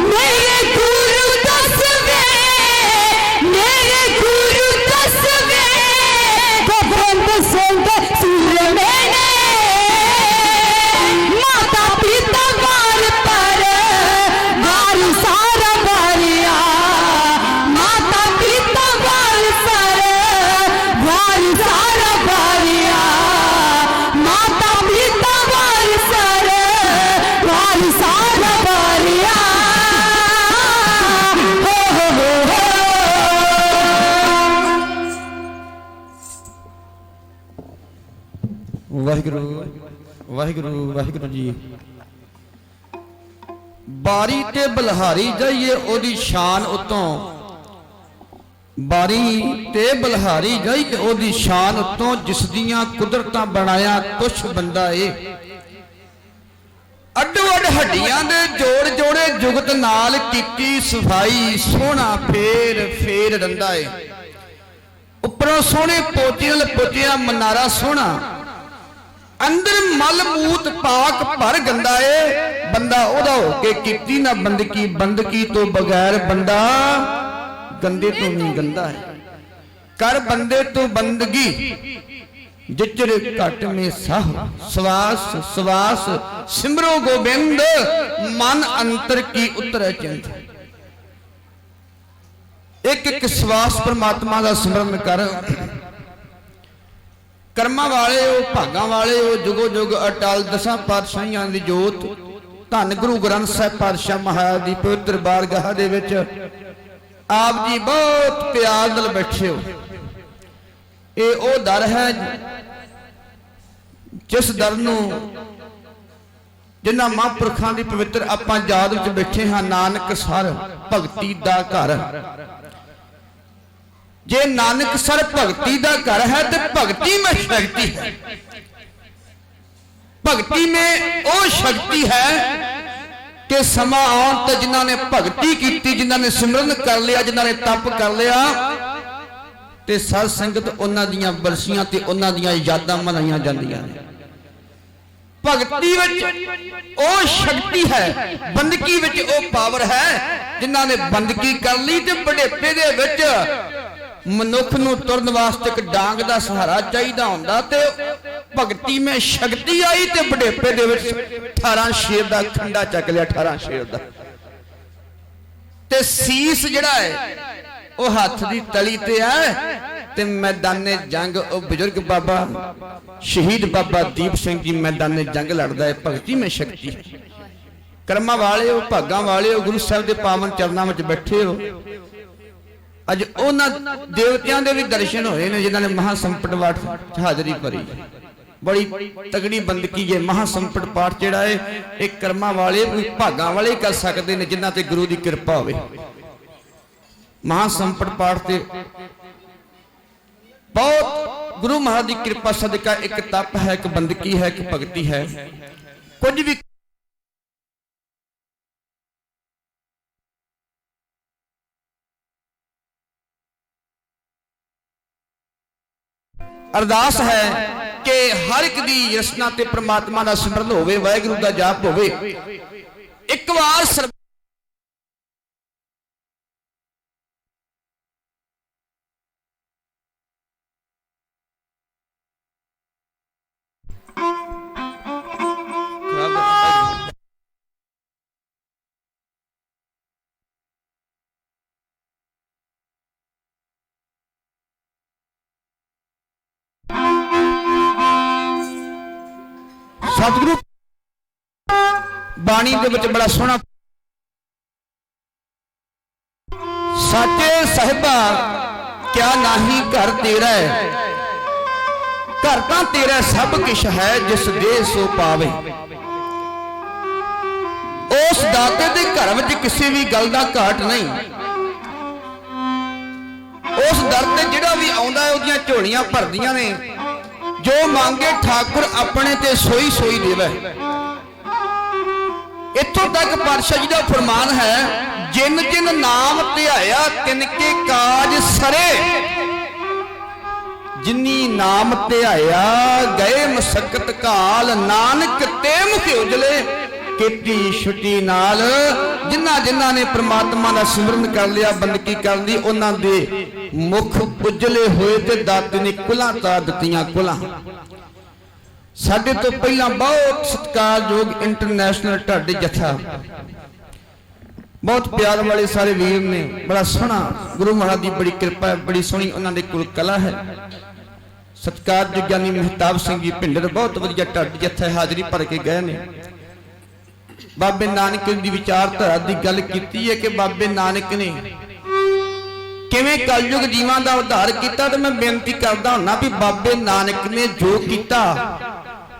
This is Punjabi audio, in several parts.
मेरे गुरु दसवे, मेरे गुरु दसवे गोबिंद सिंह सिर मैंने माता पिता वार पर वार सारा वारिया, माता पिता वार पर वार सारा वारिया, माता पिता वार सर वार सारा वारिया। हो हो हो वाहिगुरु वाहिगुरु वाहिगुरु जी। बारी ते बलहारी जाइए ओदी शान उतों, बारी ते बलहारी जाइए ओदी शान उतों, जिस दियां कुदरतां बनाया कुछ बंदा ए। अड्डो अड हड्डियां दे जोड़ जोड़े जुगत नाल कीती सफाई, सोहना फेर फेर रंदा ए। उपरों सोहने पोतियां लपोतियां मनारा सोहना, अंदर मल मूत पाक भर गंदा ए। बंदा ओदा हो के कीती ना बंदगी, बंदगी तो बगैर बंदा गंदे तो नहीं गंदा है। कर बंदे तो बंदगी जिचर घट में साह, श्वास श्वास सिमरो गोबिंद, मन अंतर की उतर चिंत। एक एक श्वास परमात्मा का सिमरन कर। कर्मा वाले हो, भागा वाले हो, जुगो जुग अटल दसां पातशाहियां दी जोत, धन गुरु ग्रंथ साहिब पातशाह महाराज दी पवित्र बारगाह दे विच आप जी बहुत प्यार नाल बैठे हो। ये ओ दर है जिस दर नूं जिन्हां महापुरखां दी पवित्र आपां याद विच बैठे हां, नानक सर भगती दा घर। जे नानक सर भगती दा घर है तो भगती में शक्ति है। भगती में वो शक्ति है कि समा आउण ते जिन्हां ने भगती की, जिन्हां ने सिमरन कर लिया, जिन्हां ने तप कर लिया, ते सत संगत उन्हां दियां बरसियां ते उन्हां दियां यादां मनाईयां जांदियां ने। भगती विच ओ शक्ति है, बंदगी विच ओ पावर है। जिन्हां ने बंदगी कर ली ते बुढ़ेपे दे विच मनुख नूं तुरन वास्ते एक डांग दा सहारा चाहिदा हुंदा, ते भगती में शक्ति आई ते बुढ़ेपे दे विच 18 शेर दा खंडा चक लिया, 18 शेर दा। ते सीस जिहड़ा है वो हथ दी तली ते है, ते मैदाने जंग ओ बुजुर्ग बाबा शहीद बाबा दीप सिंह जी मैदाने जंग लड़दा है। भगती में शक्ति है। कर्मा वाले हो, भागा वाले हो, गुरु साहब दे पावन चरनां विच बैठे हो। अज उन्हां देवतियां दे भी दर्शन होए ने जिन्हां ने महासंपट पाठ हाजरी भरी। बड़ी तगड़ी बंदगी है। महासंपट पाठ जिहड़ा है एक कर्मा वाले भागा वाले कर सकते हैं, जिन्हां ते गुरु की कृपा होवे। महासंपट पाठ ते बहुत गुरु महाराज की कृपा सदका एक तप है, एक बंदगी है, एक भगती है। कुछ भी अरदास है कि हर एक दी रचना ते परमात्मा दा सिमरन होवे, वाहिगुरू दा जाप होवे। एक बार सतगुरु बाणी दे विच बड़ा सोहना साचे साहिबा क्या नाही घर तेरा है, घर तां तेरा सब किश है, जिस दे सो पावे। उस दाते दे घर विच किसी भी गल दा घाट नहीं। उस दर ते जिहड़ा भी आउंदा है ओदियां झोलियां भरदियां ने। जो मांगे ठाकुर अपने ते सोई सोई देवे। इत्थों तक पातशाह जी का फरमान है, जिन जिन नाम ध्याया तिनके काज सरे। जिन्नी नाम ध्याया गए मसकत काल, नानक ते मुख उजले ਕੀਤੀ ਛੁੱਟੀ ਨਾਲ ਜਿਨ੍ਹਾਂ ਜਿਨ੍ਹਾਂ ਨੇ ਪ੍ਰਮਾਤਮਾ ਦਾ ਸਿਮਰਨ ਕਰ ਲਿਆ, ਬੰਦਗੀ ਕਰ ਲਈ, ਉਹਨਾਂ ਦੇ ਮੁਖ ਉਜਲੇ ਹੋਏ ਤੇ ਦਾਤੇ ਨੇ ਕੁਲਾਂ ਤਾਰ ਦਿੱਤੀਆਂ। ਕੁਲਾਂ ਸਾਡੇ ਤੋਂ ਪਹਿਲਾਂ ਬਹੁਤ ਸਤਿਕਾਰਯੋਗ ਇੰਟਰਨੈਸ਼ਨਲ ਢਾਡੀ ਜਥਾ, ਬਹੁਤ ਪਿਆਰ ਵਾਲੇ ਸਾਰੇ ਵੀਰ ਨੇ, ਬੜਾ ਸੋਹਣਾ ਗੁਰੂ ਮਹਾਰਾਜ ਦੀ ਬੜੀ ਕਿਰਪਾ ਹੈ, ਬੜੀ ਸੋਹਣੀ ਉਹਨਾਂ ਦੇ ਕੋਲ ਕਲਾ ਹੈ। ਸਤਿਕਾਰਯੋਗ ਗਿਆਨੀ ਮਹਿਤਾਬ ਸਿੰਘ ਜੀ ਭਿੰਡਰ ਬਹੁਤ ਵਧੀਆ ਢਾਡੀ ਜਥਾ ਹਾਜ਼ਰੀ ਭਰ ਕੇ ਗਏ ਨੇ। ਬਾਬੇ ਨਾਨਕ ਦੀ ਵਿਚਾਰਧਾਰਾ ਦੀ ਗੱਲ ਕੀਤੀ ਹੈ ਕਿ ਬਾਬੇ ਨਾਨਕ ਨੇ ਕਿਵੇਂ ਕਲਯੁਗ ਜੀਵਾਂ ਦਾ ਉਧਾਰ ਕੀਤਾ, ਤੇ ਮੈਂ ਬੇਨਤੀ ਕਰਦਾ ਹੁੰਨਾ ਵੀ ਬਾਬੇ ਨਾਨਕ ਨੇ ਜੋ ਕੀਤਾ,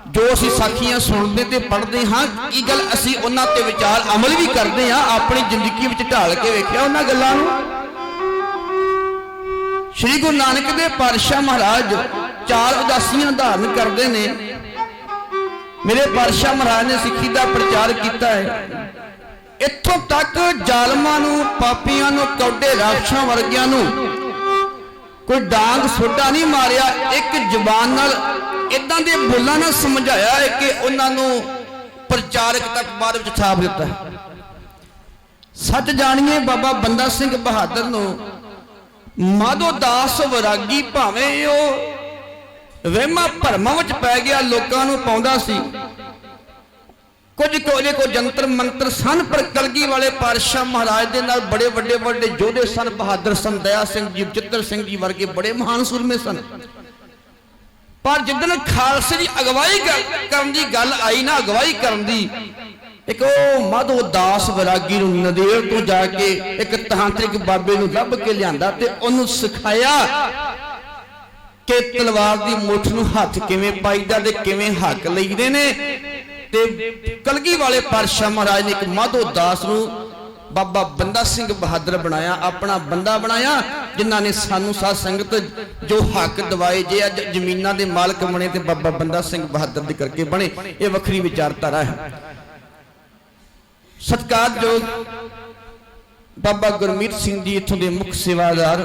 ਜੋ ਅਸੀਂ ਸਾਖੀਆਂ ਸੁਣਦੇ ਤੇ ਪੜ੍ਹਦੇ ਹਾਂ, ਕੀ ਗੱਲ ਅਸੀਂ ਉਹਨਾਂ ਤੇ ਵਿਚਾਰ ਅਮਲ ਵੀ ਕਰਦੇ ਹਾਂ, ਆਪਣੀ ਜ਼ਿੰਦਗੀ ਵਿੱਚ ਢਾਲ ਕੇ ਵੇਖਿਆ ਉਹਨਾਂ ਗੱਲਾਂ ਨੂੰ। ਸ੍ਰੀ ਗੁਰੂ ਨਾਨਕ ਦੇਵ ਪਾਤਸ਼ਾਹ ਮਹਾਰਾਜ 4 ਉਦਾਸੀਆਂ ਧਾਰਨ ਕਰਦੇ ਨੇ। ਮੇਰੇ ਪਾਤਸ਼ਾਹ ਮਹਾਰਾਜ ਨੇ ਸਿੱਖੀ ਦਾ ਪ੍ਰਚਾਰ ਕੀਤਾ ਹੈ, ਇੱਥੋਂ ਤੱਕ ਜ਼ਾਲਮਾਂ ਨੂੰ, ਪਾਪੀਆਂ ਨੂੰ, ਕੌਡੇ ਰਾਖਸ਼ਾਂ ਵਰਗਿਆਂ ਨੂੰ ਕੋਈ ਡਾਂਗ ਸੋਟਾ ਨਹੀਂ ਮਾਰਿਆ। ਇੱਕ ਜ਼ੁਬਾਨ ਨਾਲ ਇਦਾਂ ਦੇ ਬੋਲਾਂ ਨਾਲ ਸਮਝਾਇਆ ਹੈ ਕਿ ਉਹਨਾਂ ਨੂੰ ਪ੍ਰਚਾਰਕ ਤੱਕ ਬਾਅਦ ਵਿੱਚ ਛਾਪ ਦਿੱਤਾ। ਸੱਚ ਜਾਣੀਏ, ਬਾਬਾ ਬੰਦਾ ਸਿੰਘ ਬਹਾਦਰ ਨੂੰ ਮਾਧੋ ਦਾਸ ਵੈਰਾਗੀ ਭਾਵੇਂ ਉਹ ਵਹਿਮਾਂ ਭਰਮਾਂ ਵਿੱਚ ਪੈ ਗਿਆ, ਲੋਕਾਂ ਨੂੰ ਪਾਉਂਦਾ ਸੀ, ਕੁਝ ਕੋ ਜੰਤਰ ਮੰਤਰ ਸਨ, ਪਰ ਕਲਗੀ ਵਾਲੇ ਪਾਤਸ਼ਾਹ ਮਹਾਰਾਜ ਦੇ ਨਾਲ ਬੜੇ ਵੱਡੇ ਵੱਡੇ ਯੋਧੇ ਸਨ। ਬਹਾਦਰ ਸਿੰਘ, ਦਇਆ ਸਿੰਘ ਜੀ, ਬਚਿੱਤਰ ਸਿੰਘ ਜੀ ਵਰਗੇ ਬੜੇ ਮਹਾਨ ਸੂਰਮੇ ਸਨ। ਪਰ ਜਿੱਦਣ ਖਾਲਸੇ ਦੀ ਅਗਵਾਈ ਕਰਨ ਦੀ ਗੱਲ ਆਈ ਨਾ, ਅਗਵਾਈ ਕਰਨ ਦੀ, ਇੱਕ ਉਹ ਮਾਧੋ ਦਾਸ ਵੈਰਾਗੀ ਨੂੰ ਨੰਦੇੜ ਤੋਂ ਜਾ ਕੇ ਇੱਕ ਤਾਂਤਰਿਕ ਬਾਬੇ ਨੂੰ ਲੱਭ ਕੇ ਲਿਆਂਦਾ ਤੇ ਉਹਨੂੰ ਸਿਖਾਇਆ ਕਿ ਤਲਵਾਰ ਦੀ ਮੁੱਠ ਨੂੰ ਹੱਥ ਕਿਵੇਂ ਪਾਈਦਾ ਤੇ ਕਿਵੇਂ ਹੱਕ ਲਈਦੇ ਨੇ। ਤੇ ਕਲਗੀ ਵਾਲੇ ਪਾਤਸ਼ਾਹ ਮਹਾਰਾਜ ਨੇ ਇੱਕ ਮਾਧੋ ਦਾਸ ਨੂੰ ਬਾਬਾ ਬੰਦਾ ਸਿੰਘ ਬਹਾਦਰ ਬਣਾਇਆ, ਆਪਣਾ ਬੰਦਾ ਬਣਾਇਆ, ਜਿਨ੍ਹਾਂ ਨੇ ਸਾਨੂੰ ਸਾਧ ਸੰਗਤ ਜੋ ਹੱਕ ਦਿਵਾਏ। ਜੇ ਅੱਜ ਜ਼ਮੀਨਾਂ ਦੇ ਮਾਲਕ ਬਣੇ ਤੇ ਬਾਬਾ ਬੰਦਾ ਸਿੰਘ ਬਹਾਦਰ ਦੇ ਕਰਕੇ ਬਣੇ, ਇਹ ਵੱਖਰੀ ਵਿਚਾਰਧਾਰਾ ਹੈ। ਸਤਿਕਾਰਯੋਗ ਬਾਬਾ ਗੁਰਮੀਤ ਸਿੰਘ ਜੀ ਇੱਥੋਂ ਦੇ ਮੁੱਖ ਸੇਵਾਦਾਰ,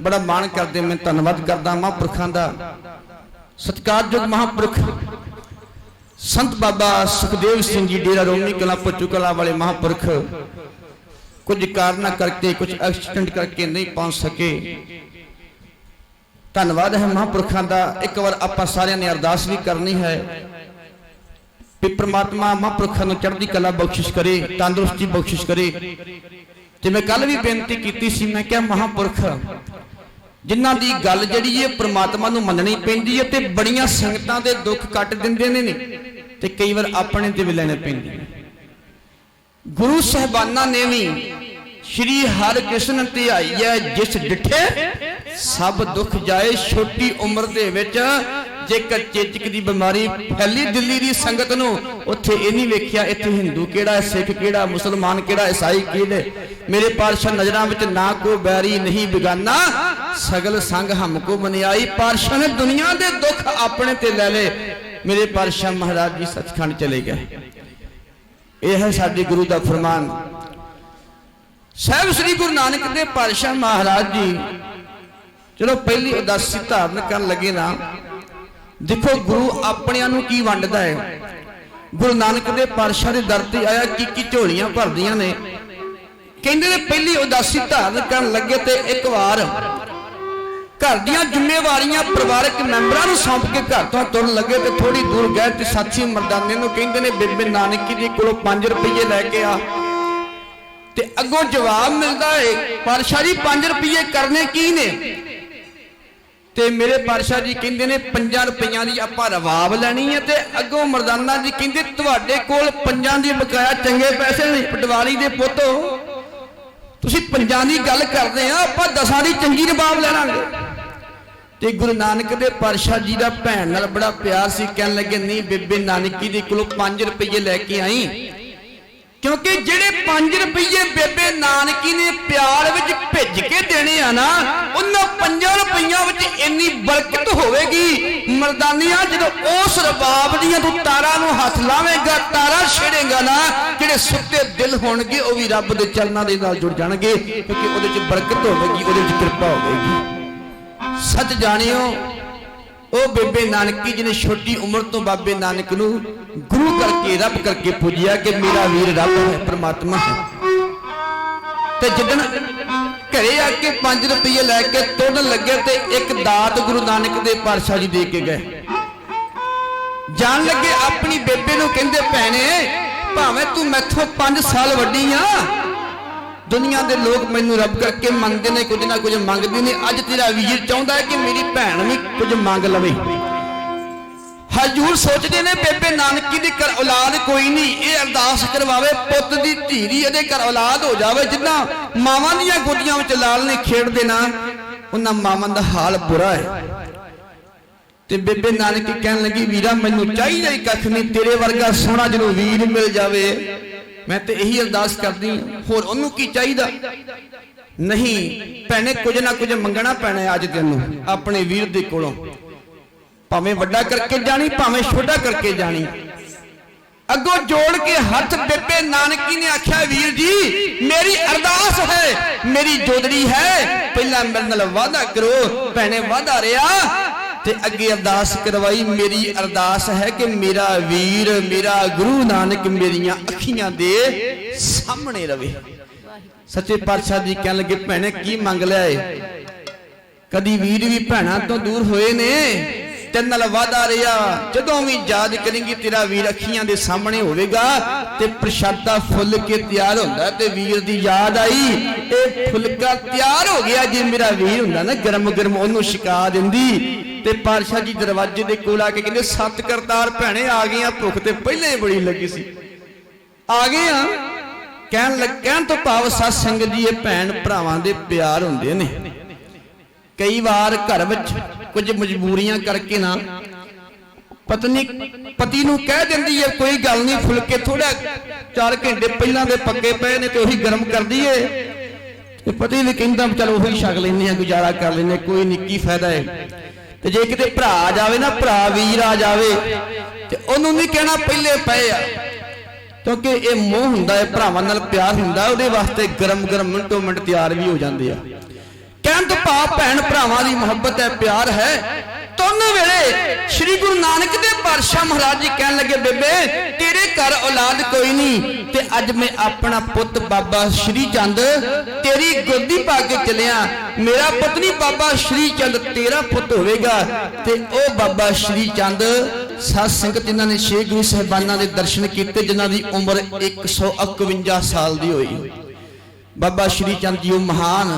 ਬੜਾ ਮਾਣ ਕਰਦੇ, ਮੈਂ ਧੰਨਵਾਦ ਕਰਦਾ ਮਹਾਂਪੁਰਖਾਂ ਦਾ। ਸਤਿਕਾਰਯੋਗ ਮਹਾਂਪੁਰਖ ਸੰਤ ਬਾਬਾ ਸੁਖਦੇਵ ਸਿੰਘ ਜੀ ਡੇਰਾ ਰੋਮੀ ਕਲਾਂ ਪੱਚੂ ਕਲਾਂ ਵਾਲੇ ਮਹਾਂਪੁਰਖ ਕੁਝ ਕਾਰਨਾਂ ਕਰਕੇ, ਕੁਝ ਐਕਸੀਡੈਂਟ ਕਰਕੇ ਨਹੀਂ ਪਹੁੰਚ ਸਕੇ। ਧੰਨਵਾਦ ਹੈ ਮਹਾਂਪੁਰਖਾਂ ਦਾ। ਇੱਕ ਵਾਰ ਆਪਾਂ ਸਾਰਿਆਂ ਨੇ ਅਰਦਾਸ ਵੀ ਕਰਨੀ ਹੈ ਕਿ ਪ੍ਰਮਾਤਮਾ ਮਹਾਂਪੁਰਖਾਂ ਨੂੰ ਚੜ੍ਹਦੀ ਕਲਾ ਬਖਸ਼ਿਸ਼ ਕਰੇ, ਤੰਦਰੁਸਤੀ ਬਖਸ਼ਿਸ਼ ਕਰੇ। ਤੇ ਮੈਂ ਕੱਲ ਵੀ ਬੇਨਤੀ ਕੀਤੀ ਸੀ, ਮੈਂ ਕਿਹਾ ਮਹਾਂਪੁਰਖ ਜਿਨ੍ਹਾਂ ਦੀ ਗੱਲ ਜਿਹੜੀ ਹੈ ਪ੍ਰਮਾਤਮਾ ਨੂੰ ਮੰਨਣੀ ਪੈਂਦੀ ਹੈ, ਤੇ ਬੜੀਆਂ ਸੰਗਤਾਂ ਦੇ ਦੁੱਖ ਕੱਟ ਦਿੰਦੇ ਨੇ ਤੇ ਕਈ ਵਾਰ ਆਪਣੇ ਤੇ ਵੀ ਲੈਣੇ ਪੈਂਦੇ। ਗੁਰੂ ਸਾਹਿਬਾਨਾਂ ਨੇ ਵੀ ਸ਼੍ਰੀ ਹਰਿਕ੍ਰਿਸ਼ਨ ਧਿਆਈ ਹੈ ਜਿਸ ਡਿਠੇ ਸਭ ਦੁੱਖ ਜਾਏ। ਛੋਟੀ ਉਮਰ ਦੇ ਵਿੱਚ ਜੇਕਰ ਚੇਚਕ ਦੀ ਬਿਮਾਰੀ ਫੈਲੀ ਦਿੱਲੀ ਦੀ ਸੰਗਤ ਨੂੰ, ਉੱਥੇ ਇਹ ਨਹੀਂ ਵੇਖਿਆ ਇੱਥੇ ਹਿੰਦੂ ਕਿਹੜਾ, ਸਿੱਖ ਕਿਹੜਾ, ਮੁਸਲਮਾਨ ਕਿਹੜਾ, ਈਸਾਈ ਕਿਹੜੇ। ਮੇਰੇ ਪਾਤਸ਼ਾਹ ਨਜ਼ਰਾਂ ਵਿੱਚ ਨਾ ਕੋ ਬੈਰੀ ਨਹੀਂ ਬਿਗਾਨਾ, ਸਗਲ ਸੰਗ ਹਮਕੋ ਮਨਿਆਈ। ਪਾਤਸ਼ਾਹ ਨੇ ਦੁਨੀਆ ਦੇ ਦੁੱਖ ਆਪਣੇ ਤੇ ਲੈ ਲਏ। ਮੇਰੇ ਪਾਤਸ਼ਾਹ ਮਹਾਰਾਜ ਜੀ ਸੱਚਖੰਡ ਚਲੇ ਗਏ। ਇਹ ਹੈ ਸਾਡੇ ਗੁਰੂ ਦਾ ਫਰਮਾਨ। ਸਾਹਿਬ ਸ੍ਰੀ ਗੁਰੂ ਨਾਨਕ ਦੇਵ ਪਾਤਸ਼ਾਹ ਮਹਾਰਾਜ ਜੀ ਚਲੋ ਪਹਿਲੀ ਉਦਾਸੀ ਧਾਰਨ ਕਰਨ ਲੱਗੇ ਨਾ, ਦੇਖੋ ਗੁਰੂ ਆਪਣਿਆਂ ਨੂੰ ਕੀ ਵੰਡਦਾ ਹੈ। ਗੁਰੂ ਨਾਨਕ ਦੇਵ ਪਾਤਸ਼ਾਹ ਦੇ ਦਰ ਤੇ ਆਇਆ, ਕੀ ਝੋਲੀਆਂ ਭਰਦੀਆਂ ਨੇ। ਕਹਿੰਦੇ ਨੇ ਪਹਿਲੀ ਉਦਾਸੀ ਧਾਰਨ ਕਰਨ ਲੱਗੇ ਤੇ ਇੱਕ ਵਾਰ ਘਰ ਦੀਆਂ ਜ਼ਿੰਮੇਵਾਰੀਆਂ ਪਰਿਵਾਰਕ ਮੈਂਬਰਾਂ ਨੂੰ ਸੌਂਪ ਕੇ ਘਰ ਤੋਂ ਤੁਰਨ ਲੱਗੇ ਤੇ ਥੋੜੀ ਦੂਰ ਗਏ ਤੇ ਸਾਥੀ ਮਰਦਾਨੇ ਨੂੰ ਕਹਿੰਦੇ ਨੇ ਬੇਬੇ ਨਾਨਕੀ ਜੀ ਕੋਲੋਂ 5 ਰੁਪਏ ਲੈ ਕੇ ਆ। ਤੇ ਅੱਗੋਂ ਜਵਾਬ ਮਿਲਦਾ ਹੈ, ਪਾਤਸ਼ਾਹ ਜੀ 5 ਰੁਪਏ ਕਰਨੇ ਕੀ ਨੇ? ਤੇ ਮੇਰੇ ਪਾਤਸ਼ਾਹ ਜੀ ਕਹਿੰਦੇ ਨੇ 5 ਰੁਪਈਆਂ ਦੀ ਆਪਾਂ ਰਵਾਬ ਲੈਣੀ ਹੈ। ਤੇ ਅੱਗੋਂ ਮਰਦਾਨਾ ਜੀ ਕਹਿੰਦੇ ਤੁਹਾਡੇ ਕੋਲ 5 ਦੀ ਬਕਾਇਆ ਚੰਗੇ ਪੈਸੇ ਨੇ, ਪਟਵਾਰੀ ਦੇ ਪੁੱਤੋ ਤੁਸੀਂ 5 ਦੀ ਗੱਲ ਕਰਦੇ ਆ, ਆਪਾਂ 10 ਦੀ ਚੰਗੀ ਰਵਾਬ ਲੈ ਲਾਂਗੇ। ਤੇ ਗੁਰੂ ਨਾਨਕ ਦੇ ਪਾਤਸ਼ਾਹ ਜੀ ਦਾ ਭੈਣ ਨਾਲ ਬੜਾ ਪਿਆਰ ਸੀ, ਕਹਿਣ ਲੱਗੇ ਨਹੀਂ ਬੇਬੇ ਨਾਨਕੀ ਦੇ ਕੋਲੋਂ 5 ਰੁਪਏ ਲੈ ਕੇ ਆਈ, ਕਿਉਂਕਿ ਜਿਹੜੇ 5 ਰੁਪਏ ਬੇਬੇ ਨਾਨਕੀ ਨੇ ਪਿਆਰ ਵਿੱਚ ਭਿੱਜ ਕੇ ਦੇਣੇ ਆ ਨਾ, ਉਹਨਾਂ 5 ਰੁਪਈਆਂ ਵਿੱਚ ਇੰਨੀ ਬਰਕਤ ਹੋਵੇਗੀ ਮਰਦਾਨੀਆਂ, ਜਦੋਂ ਉਸ ਰਬਾਬ ਦੀਆਂ ਤੂੰ ਤਾਰਾਂ ਨੂੰ ਹੱਥ ਲਾਵੇਂਗਾ, ਤਾਰਾ ਛੇੜੇਗਾ ਨਾ, ਜਿਹੜੇ ਸੁੱਤੇ ਦਿਲ ਹੋਣਗੇ ਉਹ ਵੀ ਰੱਬ ਦੇ ਚਰਨਾਂ ਦੇ ਨਾਲ ਜੁੜ ਜਾਣਗੇ, ਕਿਉਂਕਿ ਉਹਦੇ 'ਚ ਬਰਕਤ ਹੋਵੇਗੀ, ਉਹਦੇ 'ਚ ਕਿਰਪਾ ਹੋਵੇਗੀ। ਸੱਚ ਜਾਣਿਓ ਉਹ ਬੇਬੇ ਨਾਨਕੀ ਜੀ ਨੇ ਛੋਟੀ ਉਮਰ ਤੋਂ ਬਾਬੇ ਨਾਨਕ ਨੂੰ ਗੁਰੂ ਕਰਕੇ ਰੱਬ ਕਰਕੇ ਪੂਜਿਆ ਕਿ ਮੇਰਾ ਵੀਰ ਰੱਬ ਹੈ, ਪ੍ਰਮਾਤਮਾ ਹੈ। ਤੇ ਜਿੱਦਣ ਘਰੇ ਆ ਕੇ 5 ਰੁਪਏ ਲੈ ਕੇ ਤੋੜਨ ਲੱਗੇ ਤੇ ਇੱਕ ਦਾਤ ਗੁਰੂ ਨਾਨਕ ਦੇ ਪਾਤਸ਼ਾਹ ਜੀ ਦੇ ਕੇ ਗਏ। ਜਾਣ ਲੱਗੇ ਆਪਣੀ ਬੇਬੇ ਨੂੰ ਕਹਿੰਦੇ ਭੈਣੇ ਭਾਵੇਂ ਤੂੰ ਮੈਥੋਂ 5 ਸਾਲ ਵੱਡੀ ਆ, ਦੁਨੀਆ ਦੇ ਲੋਕ ਮੈਨੂੰ ਰੱਬ ਕਰਕੇ ਮੰਗਦੇ ਨੇ, ਕੁਝ ਨਾ ਕੁਝ ਮੰਗਦੇ ਨੇ। ਅੱਜ ਤੇਰਾ ਵੀਰ ਚਾਹੁੰਦਾ ਹੈ ਕਿ ਮੇਰੀ ਭੈਣ ਵੀ ਕੁਝ ਮੰਗ ਲਵੇ। ਹਜ਼ੂਰ ਸੋਚਦੇ ਨੇ ਬੇਬੇ ਨਾਨਕੀ ਦੀ ਘਰ ਔਲਾਦ ਕੋਈ ਨਹੀਂ, ਇਹ ਅਰਦਾਸ ਕਰਵਾਵੇ ਪੁੱਤ ਦੀ ਧੀ ਦੀ ਇਹਦੇ ਘਰ ਔਲਾਦ ਹੋ ਜਾਵੇ। ਜਿੱਦਾਂ ਮਾਵਾਂ ਦੀਆਂ ਗੋਦੀਆਂ ਵਿੱਚ ਲਾਲ ਨੇ ਖੇਡਦੇ ਨਾ, ਉਹਨਾਂ ਮਾਵਾਂ ਦਾ ਹਾਲ ਬੁਰਾ ਹੈ। ਤੇ ਬੇਬੇ ਨਾਨਕੀ ਕਹਿਣ ਲੱਗੀ ਵੀਰਾ ਮੈਨੂੰ ਚਾਹੀਦਾ ਹੀ ਕੱਖ ਨਹੀਂ, ਤੇਰੇ ਵਰਗਾ ਸੋਹਣਾ ਜਦੋਂ ਵੀਰ ਮਿਲ ਜਾਵੇ ਮੈਂ ਤੇ ਇਹੀ ਅਰਦਾਸ ਕਰਦੀ ਹਾਂ, ਹੋਰ ਉਹਨੂੰ ਕੀ ਚਾਹੀਦਾ। ਨਹੀਂ ਭੈਣੇ ਕੁਝ ਨਾ ਕੁਝ ਮੰਗਣਾ ਪੈਣਾ ਅੱਜ ਤੈਨੂੰ ਆਪਣੇ ਵੀਰ ਦੇ ਕੋਲੋਂ, ਭਾਵੇਂ ਵੱਡਾ ਕਰਕੇ ਜਾਣੀ ਭਾਵੇਂ ਛੋਟਾ ਕਰਕੇ ਜਾਣੀ। ਅੱਗੋਂ ਜੋੜ ਕੇ ਹੱਥ ਬੇਬੇ ਨਾਨਕੀ ਨੇ ਆਖਿਆ ਵੀਰ ਜੀ ਮੇਰੀ ਅਰਦਾਸ ਹੈ, ਮੇਰੀ ਜੋਦੜੀ ਹੈ, ਪਹਿਲਾਂ ਮੇਰੇ ਨਾਲ ਵਾਅਦਾ ਕਰੋ। ਭੈਣੇ ਵਾਅਦਾ ਰਿਹਾ ਤੇ ਅੱਗੇ ਅਰਦਾਸ ਕਰਵਾਈ। ਮੇਰੀ ਅਰਦਾਸ ਹੈ ਕਿ ਮੇਰਾ ਵੀਰ ਮੇਰਾ ਗੁਰੂ ਨਾਨਕ ਮੇਰੀਆਂ ਅੱਖੀਆਂ ਦੇ ਸਾਹਮਣੇ ਰਵੇ। ਸੱਚੇ ਪਾਤਸ਼ਾਹ ਜੀ ਕਹਿਣ ਲੱਗੇ ਭੈਣੇ ਕੀ ਮੰਗ ਲਿਆ ਏ? ਕਦੀ ਵੀਰ ਵੀ ਭੈਣਾਂ ਤੋਂ ਦੂਰ ਹੋਏ ਨੇ, ਤੇਰੇ ਨਾਲ ਵਾਅਦਾ ਰਿਹਾ ਜਦੋਂ ਵੀ ਯਾਦ ਕਰੇਂਗੀ ਤੇਰਾ ਵੀਰ ਅੱਖੀਆਂ ਦੇ ਸਾਹਮਣੇ ਹੋਵੇਗਾ। ਤੇ ਪ੍ਰਸ਼ਾਦਾ ਫੁੱਲ ਕੇ ਤਿਆਰ ਹੁੰਦਾ ਤੇ ਵੀਰ ਦੀ ਯਾਦ ਆਈ, ਇਹ ਫੁਲਕਾ ਤਿਆਰ ਹੋ ਗਿਆ। ਜੇ ਮੇਰਾ ਵੀਰ ਹੁੰਦਾ ਨਾ ਗਰਮ ਗਰਮ ਉਹਨੂੰ ਛਕਾ ਦਿੰਦੀ। ਤੇ ਪਾਤਸ਼ਾਹ ਜੀ ਦਰਵਾਜ਼ੇ ਦੇ ਕੋਲ ਆ ਕੇ ਕਹਿੰਦੇ 7 ਕਰਤਾਰ ਭੈਣੇ ਆ ਗਈਆਂ, ਭੁੱਖ ਤੇ ਪਹਿਲਾਂ ਹੀ ਬੜੀ ਲੱਗੀ ਸੀ, ਆ ਗਏ ਆ। ਕਹਿਣ ਤੋਂ ਭਾਵ ਸਤ ਸੰਗਤ ਜੀ ਇਹ ਭੈਣ ਭਰਾਵਾਂ ਦੇ ਪਿਆਰ ਹੁੰਦੇ ਨੇ। ਕਈ ਵਾਰ ਘਰ ਵਿੱਚ ਕੁਝ ਮਜਬੂਰੀਆਂ ਕਰਕੇ ਨਾ ਪਤਨੀ ਪਤੀ ਨੂੰ ਕਹਿ ਦਿੰਦੀ ਹੈ ਕੋਈ ਗੱਲ ਨਹੀਂ ਫੁਲਕੇ ਥੋੜਾ 4 ਘੰਟੇ ਪਹਿਲਾਂ ਦੇ ਪੱਕੇ ਪਏ ਨੇ ਤੇ ਉਹੀ ਗਰਮ ਕਰ ਦਈਏ। ਤੇ ਪਤੀ ਵੀ ਕਹਿੰਦਾ ਚਲ ਉਹੀ ਛਕ ਲੈਂਦੇ ਆ, ਗੁਜ਼ਾਰਾ ਕਰ ਲੈਂਦੇ, ਕੋਈ ਨਹੀਂ ਕੀ ਫਾਇਦਾ ਹੈ। ਤੇ ਜੇ ਕਿਤੇ ਭਰਾ ਆ ਜਾਵੇ ਨਾ, ਭਰਾ ਵੀਰ ਆ ਜਾਵੇ ਤੇ ਉਹਨੂੰ ਨਹੀਂ ਕਹਿਣਾ ਪਹਿਲੇ ਪਏ ਆ, ਕਿਉਂਕਿ ਇਹ ਮੋਹ ਹੁੰਦਾ ਹੈ, ਭਰਾਵਾਂ ਨਾਲ ਪਿਆਰ ਹੁੰਦਾ, ਉਹਦੇ ਵਾਸਤੇ ਗਰਮ ਗਰਮ ਮਿੰਟੋ ਮਿੰਟ ਤਿਆਰ ਵੀ ਹੋ ਜਾਂਦੇ ਆ। ਕਹਿਣ ਤੋਂ ਭਾਵ ਭੈਣ ਭਰਾਵਾਂ ਦੀ ਮੁਹੱਬਤ ਹੈ, ਪਿਆਰ ਹੈ। ਤੁੰਨ ਵੇਲੇ ਸ੍ਰੀ ਗੁਰੂ ਨਾਨਕ ਦੇਵ ਪਾਤਸ਼ਾਹ ਮਹਾਰਾਜ ਜੀ ਕਹਿਣ ਲੱਗੇ ਬੇਬੇ ਤੇਰੇ ਘਰ ਔਲਾਦ ਕੋਈ ਨਹੀਂ ਤੇ ਅੱਜ ਮੈਂ ਆਪਣਾ ਪੁੱਤ ਬਾਬਾ ਸ਼੍ਰੀ ਚੰਦ ਤੇਰੀ ਗੋਦੀ ਪਾ ਕੇ ਚੱਲਿਆ। ਮੇਰਾ ਪੁੱਤ ਨਹੀਂ ਬਾਬਾ ਸ਼੍ਰੀ ਚੰਦ ਤੇਰਾ ਪੁੱਤ ਹੋਵੇਗਾ। ਤੇ ਉਹ ਬਾਬਾ ਸ਼੍ਰੀ ਚੰਦ ਸਾਧ ਸੰਗਤ ਜਿਨ੍ਹਾਂ ਨੇ 6 ਗੁਰੂ ਸਾਹਿਬਾਨਾਂ ਦੇ ਦਰਸ਼ਨ ਕੀਤੇ, ਜਿਨ੍ਹਾਂ ਦੀ ਉਮਰ 151 ਸਾਲ ਦੀ ਹੋਈ। ਬਾਬਾ ਸ਼੍ਰੀ ਚੰਦ ਜੀ ਉਹ ਮਹਾਨ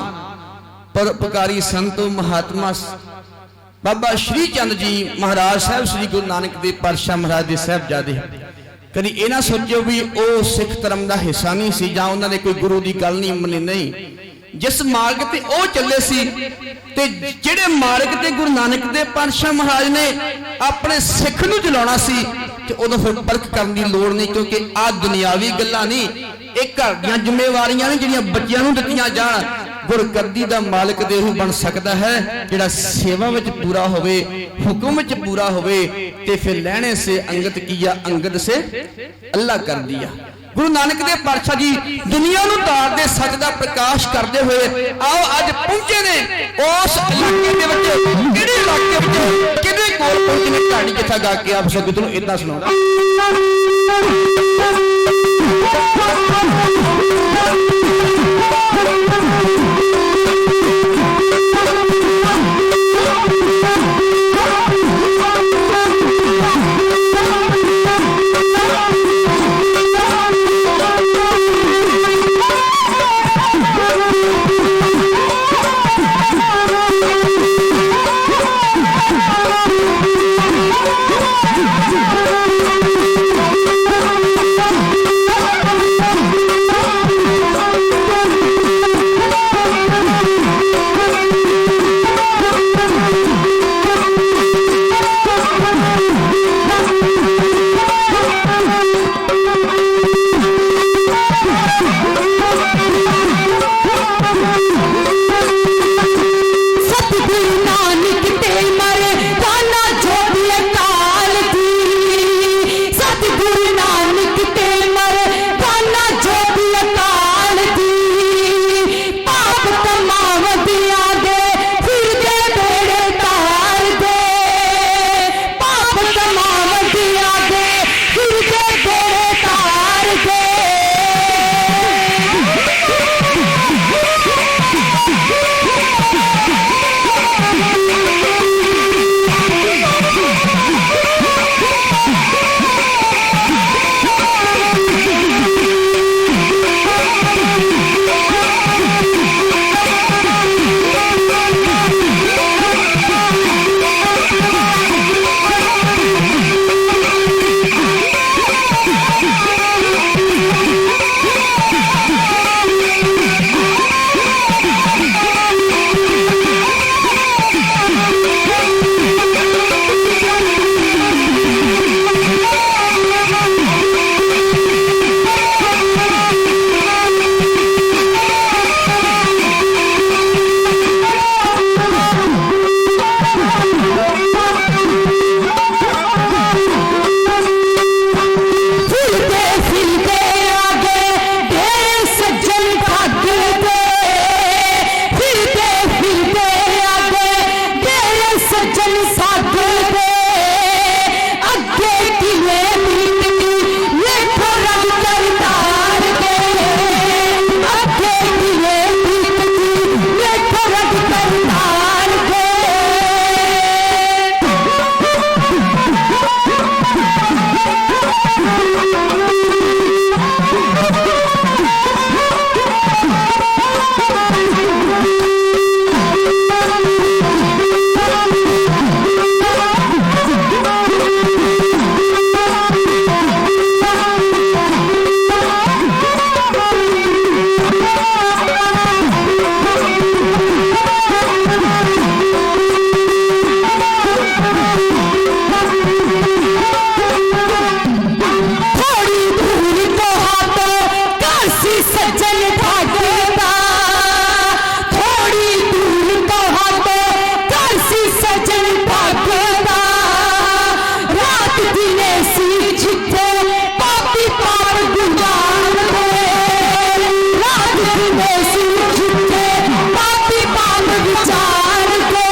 ਪਰਉਪਕਾਰੀ ਸੰਤ ਮਹਾਤਮਾ ਬਾਬਾ ਸ਼੍ਰੀ ਚੰਦ ਜੀ ਮਹਾਰਾਜ ਸਾਹਿਬ ਸ੍ਰੀ ਗੁਰੂ ਨਾਨਕ ਦੇਵ ਪਾਤਸ਼ਾਹ ਮਹਾਰਾਜ ਦੇ ਸਾਹਿਬਜ਼ਾਦੇ। ਕਦੀ ਇਹ ਨਾ ਸੋਚਿਓ ਵੀ ਉਹ ਸਿੱਖ ਧਰਮ ਦਾ ਹਿੱਸਾ ਨਹੀਂ ਸੀ ਜਾਂ ਉਹਨਾਂ ਨੇ ਕੋਈ ਗੁਰੂ ਦੀ ਗੱਲ ਨਹੀਂ ਮੰਨੀ, ਨਹੀਂ। ਜਿਸ ਮਾਰਗ ਤੇ ਉਹ ਚੱਲੇ ਸੀ ਤੇ ਜਿਹੜੇ ਮਾਰਗ ਤੇ ਗੁਰੂ ਨਾਨਕ ਦੇਵ ਪਾਤਸ਼ਾਹ ਮਹਾਰਾਜ ਨੇ ਆਪਣੇ ਸਿੱਖ ਨੂੰ ਚਲਾਉਣਾ ਸੀ ਤੇ ਉਦੋਂ ਫਿਰ ਪਰਖ ਕਰਨ ਦੀ ਲੋੜ ਨਹੀਂ, ਕਿਉਂਕਿ ਆਹ ਦੁਨਿਆਵੀ ਗੱਲਾਂ ਨਹੀਂ, ਇਹ ਘਰ ਦੀਆਂ ਜ਼ਿੰਮੇਵਾਰੀਆਂ ਨੇ ਜਿਹੜੀਆਂ ਬੱਚਿਆਂ ਨੂੰ ਦਿੱਤੀਆਂ ਜਾਣ। ਗੁਰਗੱਦੀ ਦਾ ਮਾਲਕ ਦੇ ਉਹ ਬਣ ਸਕਦਾ ਹੈ ਜਿਹੜਾ ਸੇਵਾ ਵਿੱਚ ਪੂਰਾ ਹੋਵੇ, ਹੁਕਮ ਵਿੱਚ ਪੂਰਾ ਹੋਵੇ। ਤੇ ਫਿਰ ਲੈਣੇ ਸੇ ਅੰਗਤ ਕੀਆ ਅੰਗਦ ਸੇ ਅੱਲਾ ਕਰ ਦਿਆ। ਗੁਰੂ ਨਾਨਕ ਦੇਵ ਪਾਤਸ਼ਾਹ ਜੀ ਦੁਨੀਆ ਨੂੰ ਤਾਰਦੇ ਸੱਚ ਦਾ ਪ੍ਰਕਾਸ਼ ਕਰਦੇ ਹੋਏ ਆਓ ਅੱਜ ਪਹੁੰਚੇ ਨੇ ਉਸ ਇਲਾਕੇ ਦੇ ਵਿੱਚ। ਕਿਹੜੇ ਇਲਾਕੇ ਵਿੱਚ ਕਿਹਦੇ ਕੋਲ ਪਹੁੰਚੇ ਨੇ? ਢਾਡੀ ਜਥਾ ਗਾ ਕੇ ਆਪ ਸੰਗਤ ਨੂੰ ਇਦਾਂ ਸੁਣਾਉਂਦਾ। सजन भागेगा थोड़ी दूर तो हाथे काशी सजन भागेगा रात दिन ऐसी जिथे पापी पार गुजार दे रात दिन ऐसी जिथे पापी पार विचार दे